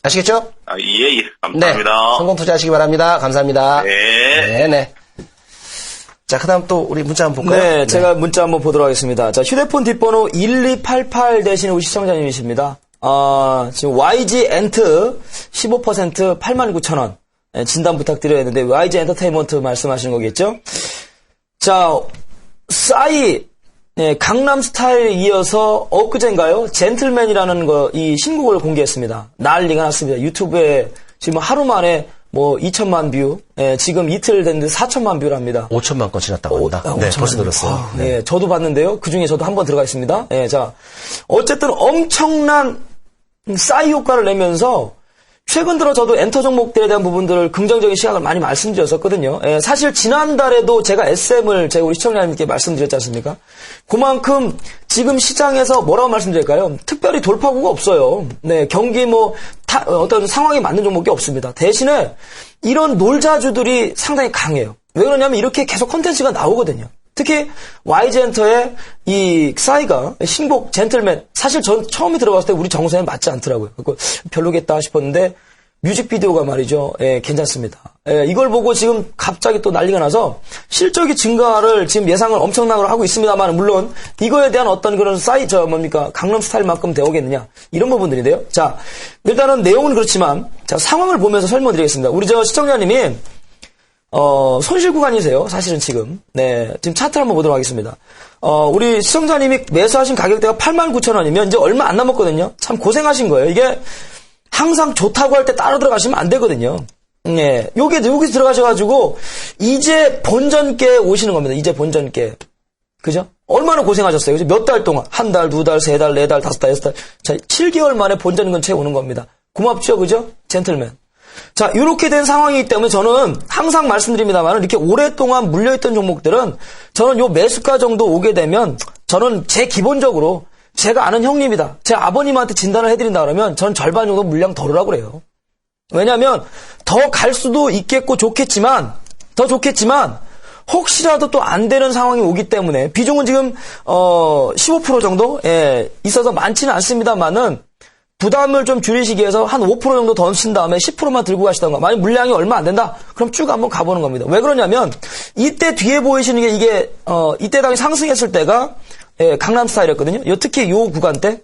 아시겠죠? 예, 감사합니다. 네, 성공 투자하시기 바랍니다. 감사합니다. 네. 자, 그다음 또 우리 문자 한번 볼까요? 네, 제가 문자 한번 보도록 하겠습니다. 자, 휴대폰 뒷번호 1288 되시는 우리 시청자님이십니다. 지금 YG 엔트 15% 89,000원. 네, 진단 부탁드려야 했는데 YG 엔터테인먼트 말씀하시는 거겠죠? 자, 싸이 네, 강남 스타일에 이어서 엊그제인가요? 젠틀맨이라는 이 신곡을 공개했습니다. 난리가 났습니다. 유튜브에 지금 하루 만에 뭐 2천만 뷰, 지금 이틀 됐는데 4천만 뷰랍니다. 5천만 건 지났다고 합니다. 네, 벌써 늘었어요. 네, 저도 봤는데요. 그 중에 저도 한번 들어가 있습니다. 자, 어쨌든 엄청난 싸이 효과를 내면서 최근 들어 저도 엔터 종목들에 대한 부분들을 긍정적인 시각을 많이 말씀드렸었거든요. 사실 지난달에도 제가 SM을 제가 우리 시청자님께 말씀드렸지 않습니까? 그만큼 지금 시장에서 뭐라고 말씀드릴까요? 특별히 돌파구가 없어요. 네, 경기 어떤 상황에 맞는 종목이 없습니다. 대신에 이런 놀자주들이 상당히 강해요. 왜 그러냐면 이렇게 계속 컨텐츠가 나오거든요. 특히 YG엔터의 이 싸이가 신곡 젠틀맨 사실 전 처음에 들어갔을 때 우리 정서에 맞지 않더라고요. 그거 별로겠다 싶었는데 뮤직비디오가 말이죠. 괜찮습니다. 이걸 보고 지금 갑자기 또 난리가 나서 실적이 증가를 지금 예상을 엄청나게 하고 있습니다만 물론 이거에 대한 어떤 그런 강남 스타일만큼 되오겠느냐 이런 부분들인데요. 자, 일단은 내용은 그렇지만 자, 상황을 보면서 설명드리겠습니다. 우리 시청자님이 손실 구간이세요. 사실은 지금. 네. 지금 차트를 한번 보도록 하겠습니다. 우리 시청자님이 매수하신 가격대가 89,000원이면 이제 얼마 안 남았거든요. 참 고생하신 거예요. 이게 항상 좋다고 할 때 따로 들어가시면 안 되거든요. 네. 여기서 들어가셔가지고, 이제 본전께 오시는 겁니다. 이제 본전께. 그죠? 얼마나 고생하셨어요. 그죠? 몇 달 동안. 한 달, 두 달, 세 달, 네 달, 다섯 달, 여섯 달. 자, 7개월 만에 본전 근처에 오는 겁니다. 고맙죠? 그죠? 젠틀맨. 자, 이렇게 된 상황이기 때문에 저는 항상 말씀드립니다만 이렇게 오랫동안 물려있던 종목들은 저는 요 매수가 정도 오게 되면 저는 기본적으로 제가 아는 형님이다. 제 아버님한테 진단을 해드린다 그러면 전 절반 정도 물량 덜으라고 그래요. 왜냐하면 더 갈 수도 있겠고 더 좋겠지만 혹시라도 또 안 되는 상황이 오기 때문에 비중은 지금 15% 정도 있어서 많지는 않습니다만은 부담을 좀 줄이시기 위해서 한 5% 정도 더 얹힌 다음에 10%만 들고 가시던가. 만약 물량이 얼마 안 된다? 그럼 쭉 한번 가보는 겁니다. 왜 그러냐면 이때 뒤에 보이시는 게 이게 이때 당시 상승했을 때가 강남 스타일이었거든요. 특히 요 구간 때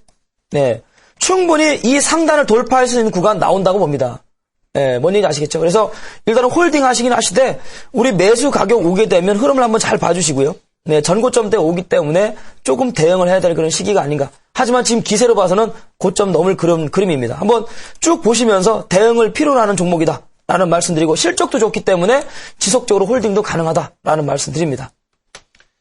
충분히 이 상단을 돌파할 수 있는 구간 나온다고 봅니다. 뭔 얘기인지 아시겠죠? 그래서 일단은 홀딩 하시긴 하시되 우리 매수 가격 오게 되면 흐름을 한번 잘 봐주시고요. 전고점대 오기 때문에 조금 대응을 해야 될 그런 시기가 아닌가. 하지만 지금 기세로 봐서는 고점 넘을 그림입니다. 한번 쭉 보시면서 대응을 필요로 하는 종목이다 라는 말씀드리고 실적도 좋기 때문에 지속적으로 홀딩도 가능하다라는 말씀드립니다.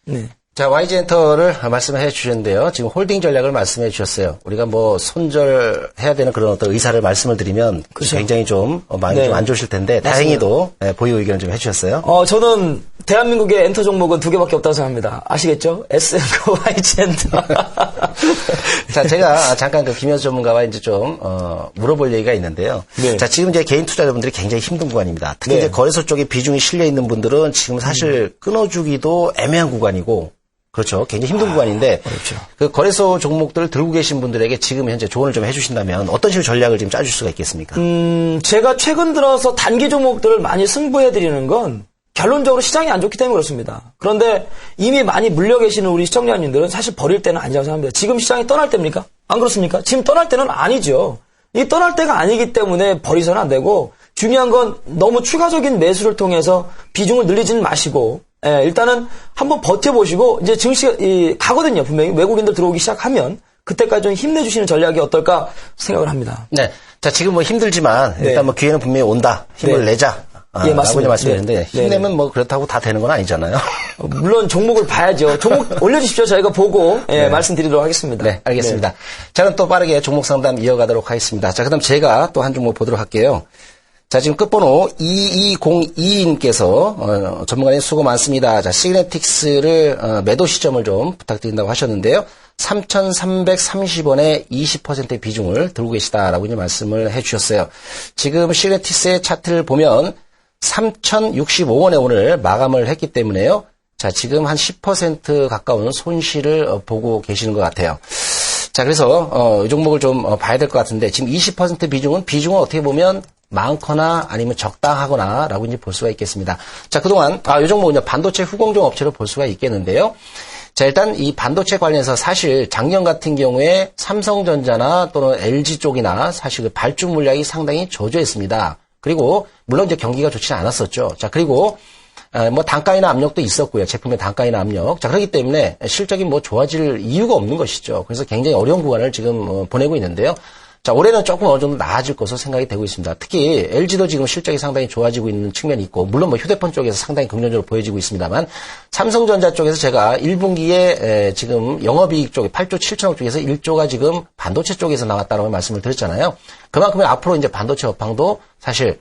네. 자, YG엔터를 말씀해 주셨는데요. 지금 홀딩 전략을 말씀해 주셨어요. 우리가 뭐 손절해야 되는 그런 어떤 의사를 말씀을 드리면 그렇죠. 굉장히 좀 마음이 네. 좀 안 좋으실 텐데 맞습니다. 다행히도 보유 의견을 좀 해주셨어요. 저는 대한민국의 엔터 종목은 2개밖에 없다고 생각합니다. 아시겠죠? SM과 YG엔터. 자, 제가 잠깐 그 김현수 전문가와 이제 좀 물어볼 얘기가 있는데요. 네. 자, 지금 이제 개인 투자자분들이 굉장히 힘든 구간입니다. 특히 네. 이제 거래소 쪽에 비중이 실려 있는 분들은 지금 사실 끊어주기도 애매한 구간이고. 그렇죠. 굉장히 힘든 구간인데 그렇죠. 그 거래소 종목들을 들고 계신 분들에게 지금 현재 조언을 좀 해주신다면 어떤 식으로 전략을 지금 짜줄 수가 있겠습니까? 제가 최근 들어서 단기 종목들을 많이 승부해드리는 건 결론적으로 시장이 안 좋기 때문에 그렇습니다. 그런데 이미 많이 물려 계시는 우리 시청자님들은 사실 버릴 때는 아니라고 생각합니다. 지금 시장이 떠날 때입니까? 안 그렇습니까? 지금 떠날 때는 아니죠. 이 떠날 때가 아니기 때문에 버리서는 안 되고 중요한 건 너무 추가적인 매수를 통해서 비중을 늘리지는 마시고 일단은 한번 버텨보시고 이제 증시가 가거든요. 분명히 외국인들 들어오기 시작하면 그때까지 좀 힘내주시는 전략이 어떨까 생각을 합니다. 네. 자, 지금 뭐 힘들지만 일단 뭐 기회는 분명히 온다. 힘을 네. 내자. 예, 맞습니다. 말씀드렸는데 네. 힘내면 네. 뭐 그렇다고 다 되는 건 아니잖아요. 물론 종목을 봐야죠. 종목 올려주십시오. 저희가 보고 말씀드리도록 하겠습니다. 네, 알겠습니다. 저는 또 빠르게 종목 상담 이어가도록 하겠습니다. 자, 그다음 제가 또 한 종목 보도록 할게요. 자, 지금 끝번호 2202님께서 전문가님 수고 많습니다. 자, 시그네틱스를 매도 시점을 좀 부탁드린다고 하셨는데요. 3,330원에 20%의 비중을 들고 계시다라고 이제 말씀을 해주셨어요. 지금 시그네틱스의 차트를 보면 3,065원에 오늘 마감을 했기 때문에요. 자, 지금 한 10% 가까운 손실을 보고 계시는 것 같아요. 자, 그래서 이 종목을 좀 봐야 될 것 같은데 지금 20% 비중은 어떻게 보면 많거나 아니면 적당하거나 라고 이제 볼 수가 있겠습니다. 자, 그동안 이 종목은 반도체 후공정 업체로 볼 수가 있겠는데요. 자, 일단 이 반도체 관련해서 사실 작년 같은 경우에 삼성전자나 또는 LG 쪽이나 사실 그 발주 물량이 상당히 저조했습니다. 그리고 물론 이제 경기가 좋지는 않았었죠. 자, 그리고 뭐 단가이나 압력도 있었고요. 제품의 단가이나 압력. 자, 그렇기 때문에 실적이 뭐 좋아질 이유가 없는 것이죠. 그래서 굉장히 어려운 구간을 지금 보내고 있는데요. 자, 올해는 조금 어느 정도 나아질 것으로 생각이 되고 있습니다. 특히 LG도 지금 실적이 상당히 좋아지고 있는 측면이 있고, 물론 뭐 휴대폰 쪽에서 상당히 긍정적으로 보여지고 있습니다만, 삼성전자 쪽에서 제가 1분기에 지금 영업이익 쪽에 8조 7천억 쪽에서 1조가 지금 반도체 쪽에서 나왔다고 말씀을 드렸잖아요. 그만큼 앞으로 이제 반도체 업황도 사실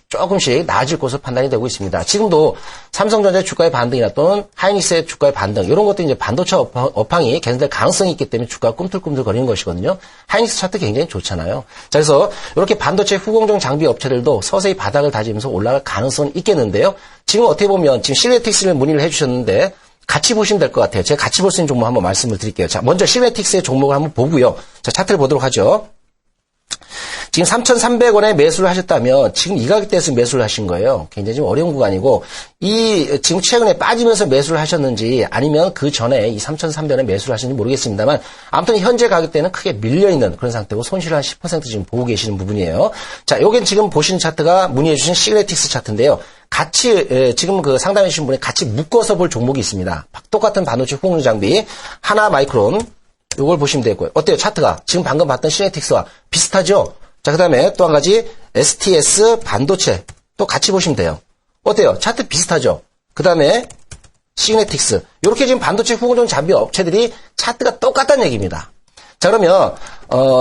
조금씩 나아질 것으로 판단이 되고 있습니다. 지금도 삼성전자의 주가의 반등이나 또는 하이닉스의 주가의 반등 이런 것도 이제 반도체 업황이 개선될 가능성이 있기 때문에 주가가 꿈틀꿈틀거리는 것이거든요. 하이닉스 차트 굉장히 좋잖아요. 자, 그래서 이렇게 반도체 후공정 장비 업체들도 서서히 바닥을 다지면서 올라갈 가능성은 있겠는데요. 지금 어떻게 보면 지금 시그네틱스를 문의를 해주셨는데 같이 보시면 될 것 같아요. 제가 같이 볼 수 있는 종목 한번 말씀을 드릴게요. 자, 먼저 시그네틱스의 종목을 한번 보고요. 자, 차트를 보도록 하죠. 지금 3,300원에 매수를 하셨다면 지금 이 가격대에서 매수를 하신 거예요. 굉장히 좀 어려운 구간이고 지금 최근에 빠지면서 매수를 하셨는지 아니면 그 전에 이 3,300원에 매수를 하셨는지 모르겠습니다만 아무튼 현재 가격대는 크게 밀려있는 그런 상태고 손실을 한 10% 지금 보고 계시는 부분이에요. 자, 요게 지금 보시는 차트가 문의해 주신 시그네틱스 차트인데요. 같이 지금 그 상담해 주신 분이 같이 묶어서 볼 종목이 있습니다. 똑같은 반도체 후공정 장비 하나 마이크론 요걸 보시면 되고요. 어때요? 차트가 지금 방금 봤던 시그네틱스와 비슷하죠? 자, 그 다음에 또 한 가지 STS 반도체 또 같이 보시면 돼요. 어때요? 차트 비슷하죠? 그 다음에 시그네틱스 이렇게 지금 반도체 후공정 장비 업체들이 차트가 똑같다는 얘기입니다. 자, 그러면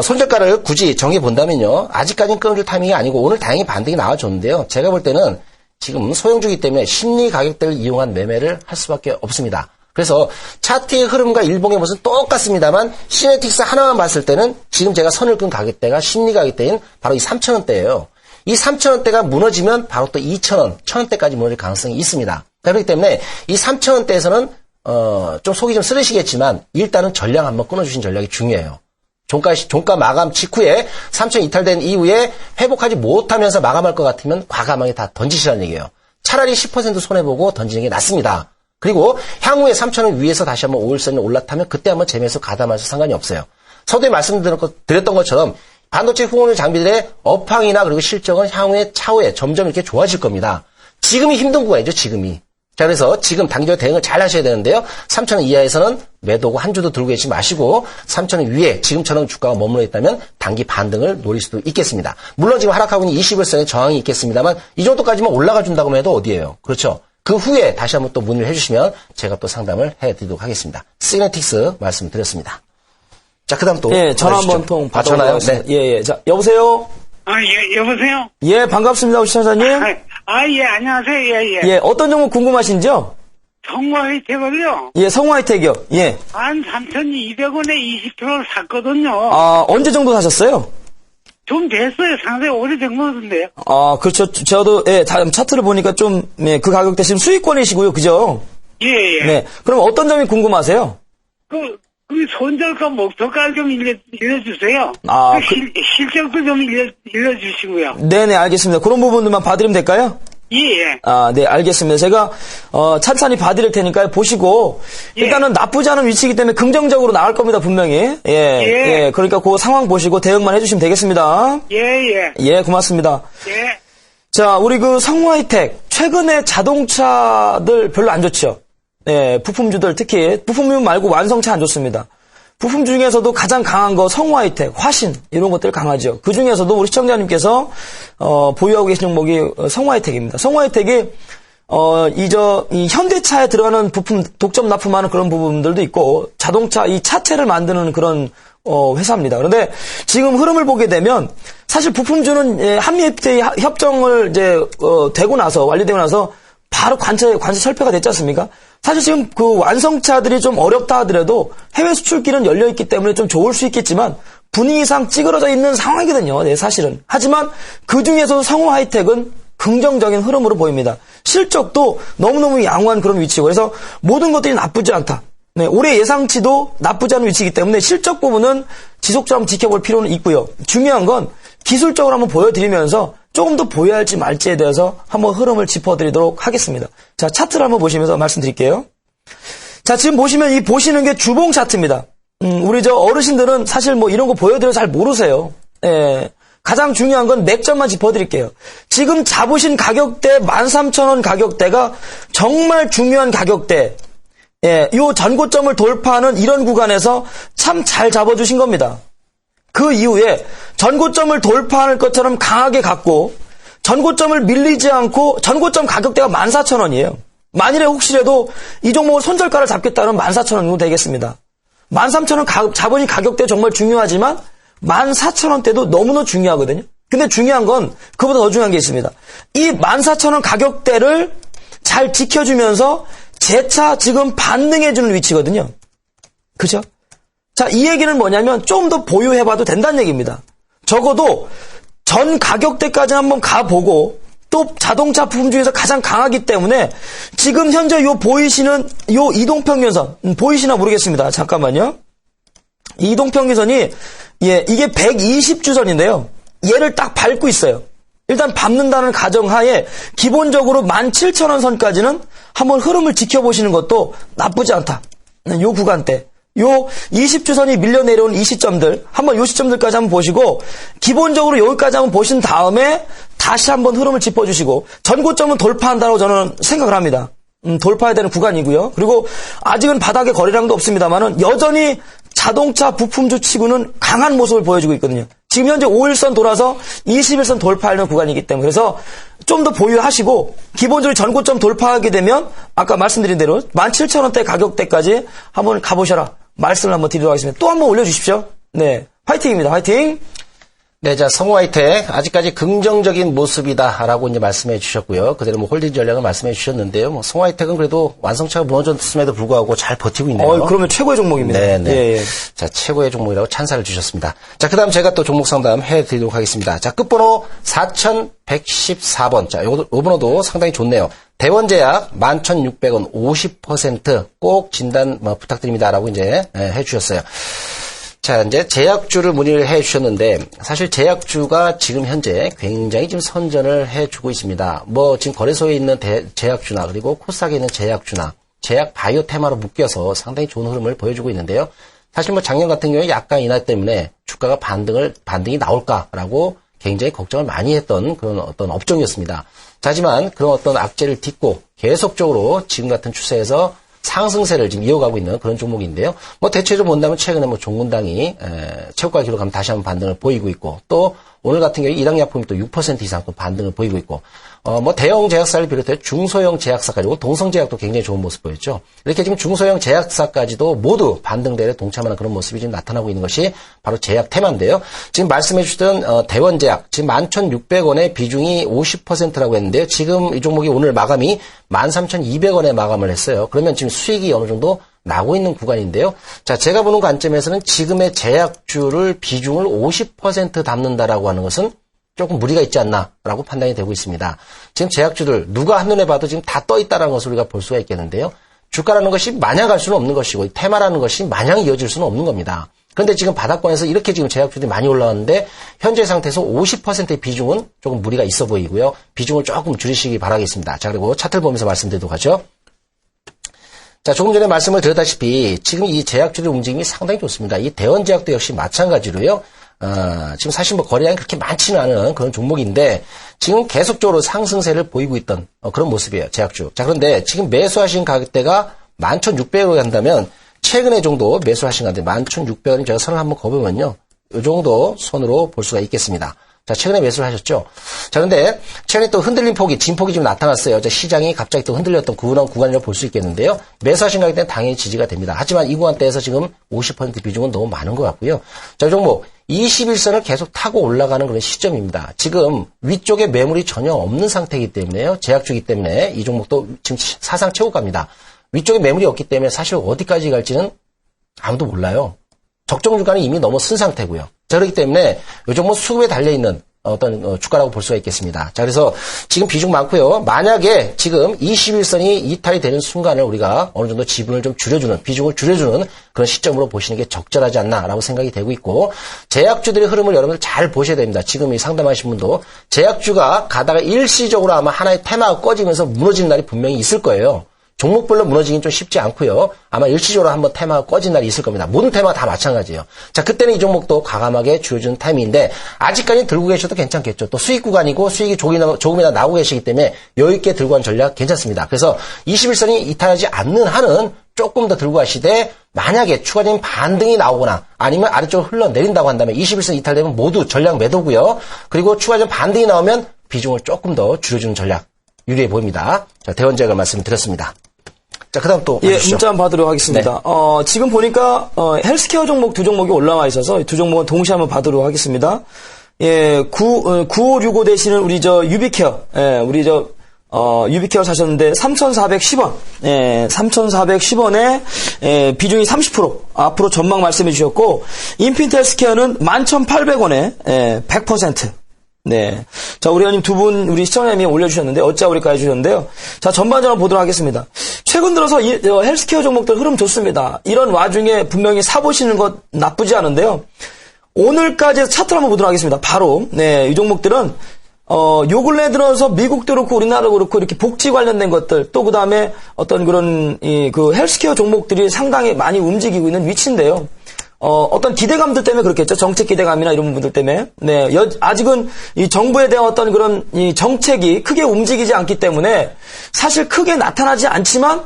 손절가를 굳이 정해 본다면요. 아직까지는 끊어줄 타이밍이 아니고 오늘 다행히 반등이 나와줬는데요. 제가 볼 때는 지금 소형주기 때문에 심리 가격대를 이용한 매매를 할 수밖에 없습니다. 그래서 차트의 흐름과 일봉의 모습은 똑같습니다만 시그네틱스 하나만 봤을 때는 지금 제가 선을 끈 가격대가 심리 가격대인 바로 이 3,000원대예요. 이 3,000원대가 무너지면 바로 또 2,000원, 1,000원대까지 무너질 가능성이 있습니다. 그렇기 때문에 이 3,000원대에서는 좀 속이 좀 쓰리시겠지만 일단은 전량 한번 끊어주신 전략이 중요해요. 종가 마감 직후에 3천 이탈된 이후에 회복하지 못하면서 마감할 것 같으면 과감하게 다 던지시라는 얘기예요. 차라리 10% 손해보고 던지는 게 낫습니다. 그리고 향후에 3천원 위에서 다시 한번 5일선이 올라타면 그때 한번 재매수 가담하셔도 상관이 없어요. 서두에 말씀드렸던 것처럼 반도체 후원의 장비들의 업황이나 그리고 실적은 차후에 점점 이렇게 좋아질 겁니다. 지금이 힘든 구간이죠, 지금이. 자, 그래서 지금 단기적 대응을 잘 하셔야 되는데요. 3,000원 이하에서는 매도고 한 주도 들고 계시지 마시고 3,000원 위에 지금처럼 주가가 머물러 있다면 단기 반등을 노릴 수도 있겠습니다. 물론 지금 하락하고 있는 21선의 저항이 있겠습니다만 이 정도까지만 올라가 준다고 해도 어디예요? 그렇죠? 그 후에 다시 한번 또 문의를 해주시면 제가 또 상담을 해드리도록 하겠습니다. 시그네틱스 말씀드렸습니다. 자, 그 다음 또. 예, 전화 한번 통 받아나요? 네. 예. 자, 여보세요? 예, 여보세요? 예, 반갑습니다, 우리 시청자님. 예, 안녕하세요. 예. 예, 어떤 종목 궁금하신지요? 성화혜택을요? 예, 성화이텍이요. 예. 13,200원에 20%를 샀거든요. 언제 정도 사셨어요? 좀 됐어요. 상당히 오래된 거던데요. 그렇죠. 저도, 예, 차트를 보니까 좀, 예, 그 가격대 지금 수익권이시고요. 그죠? 예. 네. 그럼 어떤 점이 궁금하세요? 그 손절가, 목표가 좀 일러주세요. 실적도 좀 일러주시고요. 네네, 알겠습니다. 그런 부분들만 봐드리면 될까요? 예. 네, 알겠습니다. 제가, 찬찬히 봐드릴 테니까요. 보시고, 일단은 나쁘지 않은 위치이기 때문에 긍정적으로 나갈 겁니다, 분명히. 예. 그러니까 그 상황 보시고 대응만 해주시면 되겠습니다. 예. 예, 고맙습니다. 예. 자, 우리 그 성화이텍, 최근에 자동차들 별로 안 좋죠? 예, 부품주들, 특히, 부품주 말고 완성차 안 좋습니다. 부품 중에서도 가장 강한 거 성화이텍, 화신 이런 것들 강하죠. 그 중에서도 우리 시청자님께서 보유하고 계신 종목이 성화이텍입니다. 성화이텍이 이 현대차에 들어가는 부품 독점 납품하는 그런 부분들도 있고 자동차 이 차체를 만드는 그런 회사입니다. 그런데 지금 흐름을 보게 되면 사실 부품주는 한미 FTA 협정을 이제 되고 나서 완료되고 나서 바로 관세 철폐가 됐지 않습니까? 사실 지금 그 완성차들이 좀 어렵다 하더라도 해외 수출길은 열려있기 때문에 좀 좋을 수 있겠지만 분위기상 찌그러져 있는 상황이거든요. 네, 사실은. 하지만 그 중에서도 성화하이텍은 긍정적인 흐름으로 보입니다. 실적도 너무너무 양호한 그런 위치고 그래서 모든 것들이 나쁘지 않다. 네, 올해 예상치도 나쁘지 않은 위치이기 때문에 실적 부분은 지속적으로 한번 지켜볼 필요는 있고요. 중요한 건 기술적으로 한번 보여드리면서 조금 더 보여야 할지 말지에 대해서 한번 흐름을 짚어드리도록 하겠습니다. 자, 차트를 한번 보시면서 말씀드릴게요. 자, 지금 보시는 게 주봉 차트입니다. 우리 저 어르신들은 사실 뭐 이런 거 보여드려서 잘 모르세요. 예. 가장 중요한 건 맥점만 짚어드릴게요. 지금 잡으신 가격대 13,000원 가격대가 정말 중요한 가격대. 예, 요 전고점을 돌파하는 이런 구간에서 참 잘 잡아주신 겁니다. 그 이후에 전고점을 돌파할 것처럼 강하게 갔고 전고점을 밀리지 않고 전고점 가격대가 14,000원이에요. 만일에 혹시라도 이 종목을 손절가를 잡겠다면 14,000원 정도 되겠습니다. 13,000원 잡으신 가격대 정말 중요하지만 14,000원대도 너무나 중요하거든요. 근데 중요한 건 그보다 더 중요한 게 있습니다. 이 14,000원 가격대를 잘 지켜주면서 재차 지금 반등해주는 위치거든요. 그죠? 자, 이 얘기는 뭐냐면 좀 더 보유해봐도 된다는 얘기입니다. 적어도 전 가격대까지 한번 가보고 또 자동차 부품 중에서 가장 강하기 때문에 지금 현재 보이시는 이동평균선 보이시나 모르겠습니다. 잠깐만요. 이동평균선이 이게 120주선인데요. 얘를 딱 밟고 있어요. 일단 밟는다는 가정하에 기본적으로 17,000원 선까지는 한번 흐름을 지켜보시는 것도 나쁘지 않다. 요 구간대. 요 20주선이 밀려 내려온 이 시점들 한번 요 시점들까지 한번 보시고 기본적으로 여기까지 한번 보신 다음에 다시 한번 흐름을 짚어주시고 전고점은 돌파한다고 저는 생각을 합니다. 돌파해야 되는 구간이고요. 그리고 아직은 바닥에 거래량도 없습니다만은 여전히 자동차 부품주 치고는 강한 모습을 보여주고 있거든요. 지금 현재 5일선 돌아서 21선 돌파하는 구간이기 때문에 그래서 좀 더 보유하시고 기본적으로 전고점 돌파하게 되면 아까 말씀드린 대로 17,000원대 가격대까지 한번 가보셔라. 말씀을 한번 드리도록 하겠습니다. 또 한번 올려주십시오. 네, 화이팅입니다. 화이팅! 네, 자, 성화이텍 아직까지 긍정적인 모습이다라고 이제 말씀해 주셨고요. 그대로 뭐 홀딩 전략을 말씀해 주셨는데요. 뭐 성화이텍은 그래도 완성차가 무너졌음에도 불구하고 잘 버티고 있네요. 그러면 최고의 종목입니다. 네. 예. 자, 최고의 종목이라고 찬사를 주셨습니다. 자, 그다음 제가 또 종목 상담 해드리도록 하겠습니다. 자, 끝번호 4114번. 자, 요 번호도 상당히 좋네요. 대원제약 11,600원 50% 꼭 진단 부탁드립니다라고 이제 해주셨어요. 자, 이제 제약주를 문의를 해 주셨는데, 사실 제약주가 지금 현재 굉장히 지금 선전을 해 주고 있습니다. 뭐, 지금 거래소에 있는 제약주나, 그리고 코스닥에 있는 제약주나, 제약 바이오 테마로 묶여서 상당히 좋은 흐름을 보여주고 있는데요. 사실 뭐 작년 같은 경우에 약간 인하 때문에 주가가 반등이 나올까라고 굉장히 걱정을 많이 했던 그런 어떤 업종이었습니다. 하지만 그런 어떤 악재를 딛고 계속적으로 지금 같은 추세에서 상승세를 지금 이어가고 있는 그런 종목인데요. 뭐 대체적으로 본다면 최근에 뭐 종근당이 최고가 기록하면 다시 한번 반등을 보이고 있고, 또 오늘 같은 경우에 이당약품이 또 6% 이상 또 반등을 보이고 있고, 뭐 대형 제약사를 비롯해 중소형 제약사까지, 그리고 동성제약도 굉장히 좋은 모습 보였죠. 이렇게 지금 중소형 제약사까지도 모두 반등대에 동참하는 그런 모습이 지금 나타나고 있는 것이 바로 제약 테마인데요. 지금 말씀해 주셨던 대원제약, 지금 11,600원의 비중이 50%라고 했는데요. 지금 이 종목이 오늘 마감이 13,200원에 마감을 했어요. 그러면 지금 수익이 어느 정도 나고 있는 구간인데요. 자, 제가 보는 관점에서는 지금의 제약주를 비중을 50% 담는다라고 하는 것은 조금 무리가 있지 않나라고 판단이 되고 있습니다. 지금 제약주들 누가 한눈에 봐도 지금 다 떠 있다라는 것을 우리가 볼 수가 있겠는데요. 주가라는 것이 마냥 갈 수는 없는 것이고, 테마라는 것이 마냥 이어질 수는 없는 겁니다. 그런데 지금 바닥권에서 이렇게 지금 제약주들이 많이 올라왔는데, 현재 상태에서 50%의 비중은 조금 무리가 있어 보이고요. 비중을 조금 줄이시기 바라겠습니다. 자, 그리고 차트를 보면서 말씀드리도록 하죠. 자, 조금 전에 말씀을 드렸다시피 지금 이 제약주의 움직임이 상당히 좋습니다. 이 대원제약도 역시 마찬가지로요. 지금 사실 뭐 거래량이 그렇게 많지는 않은 그런 종목인데 지금 계속적으로 상승세를 보이고 있던 그런 모습이에요. 제약주. 자, 그런데 지금 매수하신 가격대가 11,600원으로 한다면 최근에 정도 매수하신 가격대 11,600원이 제가 선을 한번 거보면요. 이 정도 선으로 볼 수가 있겠습니다. 자, 최근에 매수를 하셨죠. 자, 근데 최근에 또 흔들림 폭이, 진폭이 좀 나타났어요. 시장이 갑자기 또 흔들렸던 그런 구간이라고 볼 수 있겠는데요. 매수하신 가격대는 당연히 지지가 됩니다. 하지만 이 구간대에서 지금 50% 비중은 너무 많은 것 같고요. 자, 이 종목 21선을 계속 타고 올라가는 그런 시점입니다. 지금 위쪽에 매물이 전혀 없는 상태이기 때문에요. 제약주이기 때문에 이 종목도 지금 사상 최고가입니다. 위쪽에 매물이 없기 때문에 사실 어디까지 갈지는 아무도 몰라요. 적정 주가는 이미 넘어선 상태고요. 자, 그렇기 때문에 이 종목 수급에 달려있는 어떤 주가라고 볼 수가 있겠습니다. 자, 그래서 지금 비중 많고요. 만약에 지금 21선이 이탈이 되는 순간을 우리가 어느 정도 지분을 좀 줄여주는, 비중을 줄여주는 그런 시점으로 보시는 게 적절하지 않나라고 생각이 되고 있고, 제약주들의 흐름을 여러분들 잘 보셔야 됩니다. 지금 이 상담하신 분도 제약주가 가다가 일시적으로 아마 하나의 테마가 꺼지면서 무너지는 날이 분명히 있을 거예요. 종목별로 무너지긴 좀 쉽지 않고요. 아마 일시적으로 한번 테마가 꺼진 날이 있을 겁니다. 모든 테마가 다 마찬가지예요. 자, 그때는 이 종목도 과감하게 쥐어주는 타이밍인데 아직까지 들고 계셔도 괜찮겠죠. 또 수익 구간이고 수익이 조금이나 나오고 계시기 때문에 여유있게 들고 간 전략 괜찮습니다. 그래서 21선이 이탈하지 않는 한은 조금 더 들고 가시되, 만약에 추가적인 반등이 나오거나 아니면 아래쪽으로 흘러내린다고 한다면 21선 이탈되면 모두 전략 매도고요. 그리고 추가적인 반등이 나오면 비중을 조금 더 줄여주는 전략 유리해 보입니다. 자, 대원제약을 말씀드렸습니다. 자, 그 다음 또. 예, 문자 한번 받도록 하겠습니다. 네. 지금 보니까, 헬스케어 종목 두 종목이 올라와 있어서 이 두 종목은 동시에 한번 받도록 하겠습니다. 예, 9565 대신은 우리 유비케어, 예, 유비케어 사셨는데 3,410원, 예, 3,410원에, 예, 비중이 30%, 앞으로 전망 말씀해 주셨고, 인피니트 헬스케어는 11,800원에, 예, 100%. 네. 자, 우리 회원님 두 분, 우리 시청자님이 올려주셨는데, 어찌아우리까 해주셨는데요. 자, 전반적으로 보도록 하겠습니다. 최근 들어서 헬스케어 종목들 흐름 좋습니다. 이런 와중에 분명히 사보시는 것 나쁘지 않은데요. 오늘까지 차트를 한번 보도록 하겠습니다. 바로, 네, 이 종목들은, 요 근래 들어서 미국도 그렇고 우리나라도 그렇고 이렇게 복지 관련된 것들, 또 그 다음에 어떤 그런, 헬스케어 종목들이 상당히 많이 움직이고 있는 위치인데요. 어떤 기대감들 때문에 그렇겠죠. 정책 기대감이나 이런 부분들 때문에. 네, 아직은 이 정부에 대한 어떤 그런 이 정책이 크게 움직이지 않기 때문에 사실 크게 나타나지 않지만,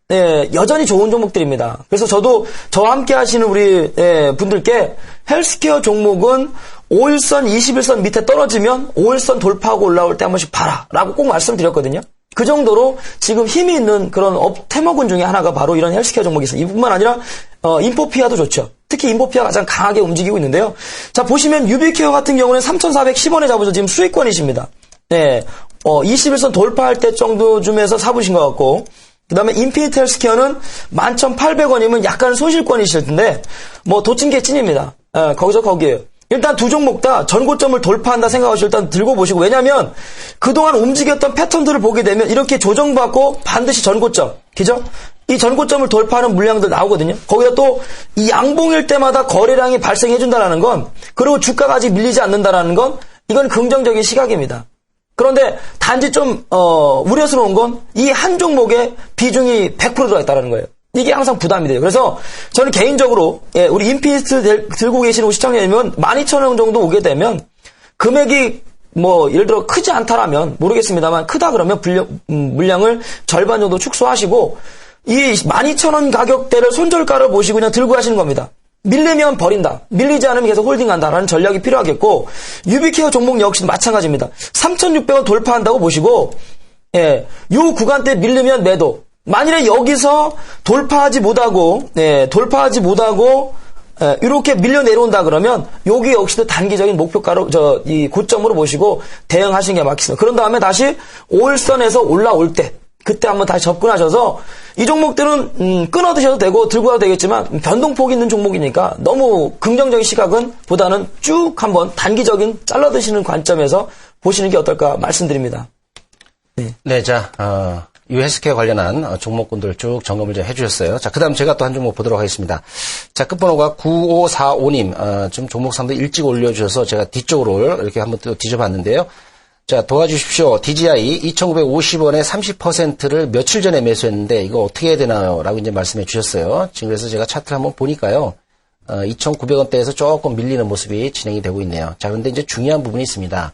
네, 여전히 좋은 종목들입니다. 그래서 저도 저와 함께 하시는 우리, 분들께 헬스케어 종목은 5일선, 21선 밑에 떨어지면 5일선 돌파하고 올라올 때 한 번씩 봐라. 라고 꼭 말씀드렸거든요. 그 정도로 지금 힘이 있는 그런 테마군 중에 하나가 바로 이런 헬스케어 종목이 있어요. 이뿐만 아니라, 인포피아도 좋죠. 특히 인포피아가 가장 강하게 움직이고 있는데요. 자, 보시면 유비케어 같은 경우는 3,410원에 잡으셔서 지금 수익권이십니다. 네. 21선 돌파할 때 정도쯤에서 사보신 것 같고, 그 다음에 인피니트 헬스케어는 11,800원이면 약간 손실권이실 텐데, 뭐, 도찐개찐입니다. 거기서 거기에요. 일단 두 종목 다 전고점을 돌파한다 생각하시고 일단 들고 보시고, 왜냐면 그동안 움직였던 패턴들을 보게 되면 이렇게 조정받고 반드시 전고점, 그죠? 이 전고점을 돌파하는 물량들 나오거든요. 거기다 또 이 양봉일 때마다 거래량이 발생해준다는 건, 그리고 주가가 아직 밀리지 않는다는 건, 이건 긍정적인 시각입니다. 그런데 단지 좀 우려스러운 건 이 한 종목에 비중이 100% 들어가 있다는 거예요. 이게 항상 부담이 돼요. 그래서 저는 개인적으로 우리 인피니스트 들고 계시는 시청자님은 12,000원 정도 오게 되면 금액이 뭐 예를 들어 크지 않다라면 모르겠습니다만, 크다 그러면 물량을 절반 정도 축소하시고 이 12,000원 가격대를 손절가를 보시고 그냥 들고 하시는 겁니다. 밀리면 버린다, 밀리지 않으면 계속 홀딩한다라는 전략이 필요하겠고, 유비케어 종목 역시 마찬가지입니다. 3,600원 돌파한다고 보시고, 요 구간대 밀리면 매도. 만일에 여기서 돌파하지 못하고 이렇게 밀려 내려온다 그러면 여기 역시도 단기적인 목표가로 이 고점으로 보시고 대응하시는 게 맞겠습니다. 그런 다음에 다시 5일선에서 올라올 때 그때 한번 다시 접근하셔서, 이 종목들은 끊어 드셔도 되고 들고 가도 되겠지만 변동폭이 있는 종목이니까 너무 긍정적인 시각은 보다는 쭉 한번 단기적인 잘라 드시는 관점에서 보시는 게 어떨까 말씀드립니다. 네, 자, 이 헬스케어 관련한 종목군들 쭉 점검을 좀 해주셨어요. 자, 그 다음 제가 또 한 종목 보도록 하겠습니다. 자, 끝번호가 9545님, 좀 종목 상당히 일찍 올려주셔서 제가 뒤쪽으로 이렇게 한번 또 뒤져봤는데요. 자, 도와주십시오. DJI 2,950원에 30%를 며칠 전에 매수했는데 이거 어떻게 해야 되나요? 라고 이제 말씀해 주셨어요. 지금 그래서 제가 차트를 한번 보니까요. 2,900원대에서 조금 밀리는 모습이 진행이 되고 있네요. 자, 그런데 이제 중요한 부분이 있습니다.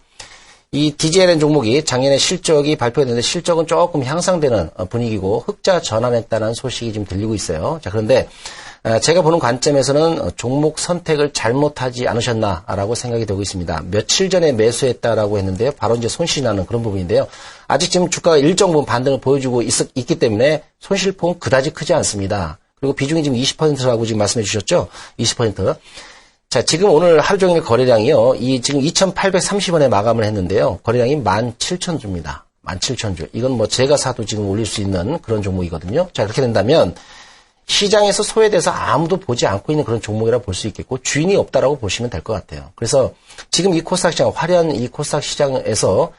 이 DJI라는 종목이 작년에 실적이 발표됐는데 실적은 조금 향상되는 분위기고 흑자 전환했다는 소식이 지금 들리고 있어요. 자, 그런데 제가 보는 관점에서는 종목 선택을 잘못하지 않으셨나라고 생각이 되고 있습니다. 며칠 전에 매수했다라고 했는데요. 바로 이제 손실이 나는 그런 부분인데요. 아직 지금 주가가 일정 부분 반등을 보여주고 있기 때문에 손실폭은 그다지 크지 않습니다. 그리고 비중이 지금 20%라고 지금 말씀해 주셨죠? 20%. 자, 지금 오늘 하루 종일 거래량이요. 지금 2,830원에 마감을 했는데요. 거래량이 17,000주입니다. 17,000주. 이건 뭐 제가 사도 지금 올릴 수 있는 그런 종목이거든요. 자, 이렇게 된다면 시장에서 소외돼서 아무도 보지 않고 있는 그런 종목이라 볼 수 있겠고 주인이 없다라고 보시면 될 것 같아요. 그래서 지금 이 코스닥 시장, 화려한 이 코스닥 시장에서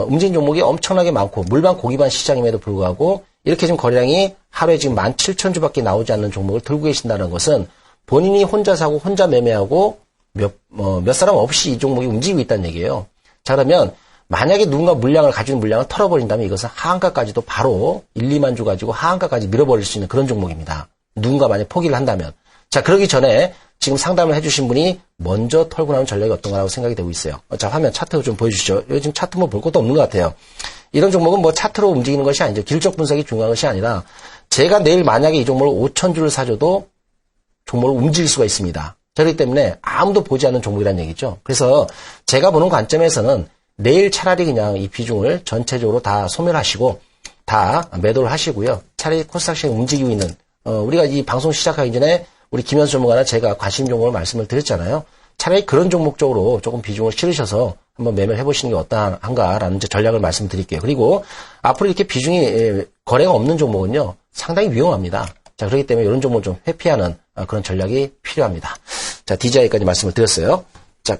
움직인 종목이 엄청나게 많고 물반 고기반 시장임에도 불구하고 이렇게 지금 거래량이 하루에 지금 17,000주밖에 나오지 않는 종목을 들고 계신다는 것은 본인이 혼자 사고 혼자 매매하고 몇 사람 없이 이 종목이 움직이고 있다는 얘기예요. 자, 그러면 만약에 누군가 가지고 물량을 털어버린다면 이것은 하한가까지도 바로 1, 2만 주 가지고 하한가까지 밀어버릴 수 있는 그런 종목입니다. 누군가 만약 포기를 한다면. 자, 그러기 전에 지금 상담을 해주신 분이 먼저 털고 나오는 전략이 어떤가라고 생각이 되고 있어요. 자, 화면 차트 좀 보여주시죠. 요즘 차트 뭐 볼 것도 없는 것 같아요. 이런 종목은 뭐 차트로 움직이는 것이 아니죠. 기술적 분석이 중요한 것이 아니라 제가 내일 만약에 이 종목을 5,000주를 사줘도 종목을 움직일 수가 있습니다. 그렇기 때문에 아무도 보지 않는 종목이라는 얘기죠. 그래서 제가 보는 관점에서는 내일 차라리 그냥 이 비중을 전체적으로 다 소멸하시고 다 매도를 하시고요. 차라리 코스닥 시장이 움직이고 있는 우리가 이 방송 시작하기 전에 우리 김현수 전문가나 제가 관심 종목을 말씀을 드렸잖아요. 차라리 그런 종목 쪽으로 조금 비중을 실으셔서 한번 매매를 해보시는 게 어떠한가라는 전략을 말씀드릴게요. 그리고 앞으로 이렇게 비중이 거래가 없는 종목은요. 상당히 위험합니다. 자, 그렇기 때문에 이런 종목을 좀 회피하는 그런 전략이 필요합니다. 자, DJI까지 말씀을 드렸어요. 자,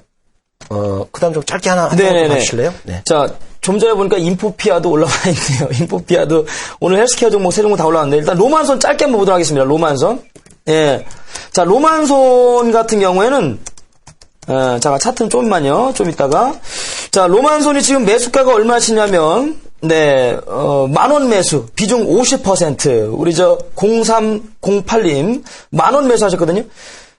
그 다음 좀 짧게 하나 해주실래요? 네. 자, 좀 전에 보니까 인포피아도 올라와 있네요. 인포피아도 오늘 헬스케어 종목 세 종목 다 올라왔는데 일단 로만손 짧게 한번 보도록 하겠습니다. 로만손. 예. 자, 로만손 같은 경우에는 잠깐 차트는 좀만요. 좀 있다가. 자, 로만손이 지금 매수가가 얼마시냐면 네, 10,000원 매수, 비중 50%. 우리 0308님, 10,000원 매수하셨거든요.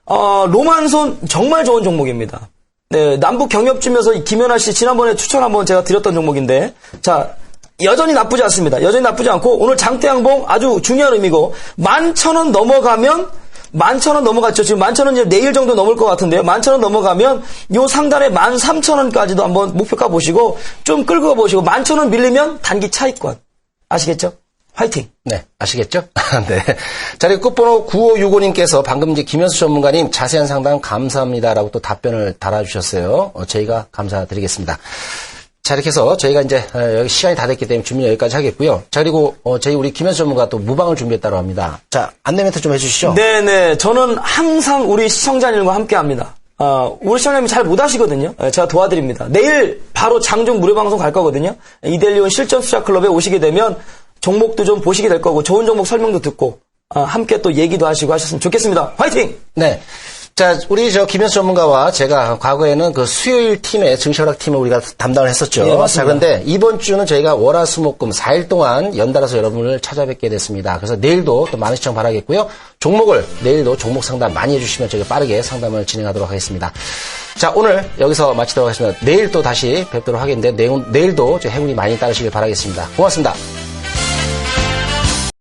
로만손 정말 좋은 종목입니다. 네, 남북 경협주면서 김연아 씨 지난번에 추천 한번 제가 드렸던 종목인데, 자, 여전히 나쁘지 않습니다. 여전히 나쁘지 않고, 오늘 장대 양봉 아주 중요한 의미고, 11,000원 넘어가면, 11,000원 넘어갔죠. 지금 11,000원 이제 내일 정도 넘을 것 같은데요. 11,000원 넘어가면 요 상단에 13,000원까지도 한번 목표가 보시고 좀 끌고 보시고 11,000원 밀리면 단기 차익권. 아시겠죠? 화이팅. 네, 아시겠죠? 네. 자, 그리고 끝번호 9565님께서 방금 이제 김현수 전문가님 자세한 상담 감사합니다라고 또 답변을 달아주셨어요. 저희가 감사드리겠습니다. 자, 이렇게 해서 저희가 이제 여기 시간이 다 됐기 때문에 준비는 여기까지 하겠고요. 자, 그리고 저희 우리 김현수 전문가 또 무방을 준비했다고 합니다. 자, 안내 멘트 좀 해주시죠. 네네. 저는 항상 우리 시청자님과 함께 합니다. 우리 시청자님이 잘 못 하시거든요. 제가 도와드립니다. 내일 바로 장중 무료 방송 갈 거거든요. 이델리온 실전 투자 클럽에 오시게 되면 종목도 좀 보시게 될 거고 좋은 종목 설명도 듣고 함께 또 얘기도 하시고 하셨으면 좋겠습니다. 화이팅! 네. 자, 우리 김현수 전문가와 제가 과거에는 그 수요일 팀의 증시하락 팀을 우리가 담당을 했었죠. 네, 맞습니다. 자, 그런데 이번 주는 저희가 월화수목금 4일 동안 연달아서 여러분을 찾아뵙게 됐습니다. 그래서 내일도 또 많은 시청 바라겠고요. 종목을 내일도 종목 상담 많이 해주시면 저희가 빠르게 상담을 진행하도록 하겠습니다. 자, 오늘 여기서 마치도록 하겠습니다. 내일 또 다시 뵙도록 하겠는데 내일도 행운이 많이 따르시길 바라겠습니다. 고맙습니다.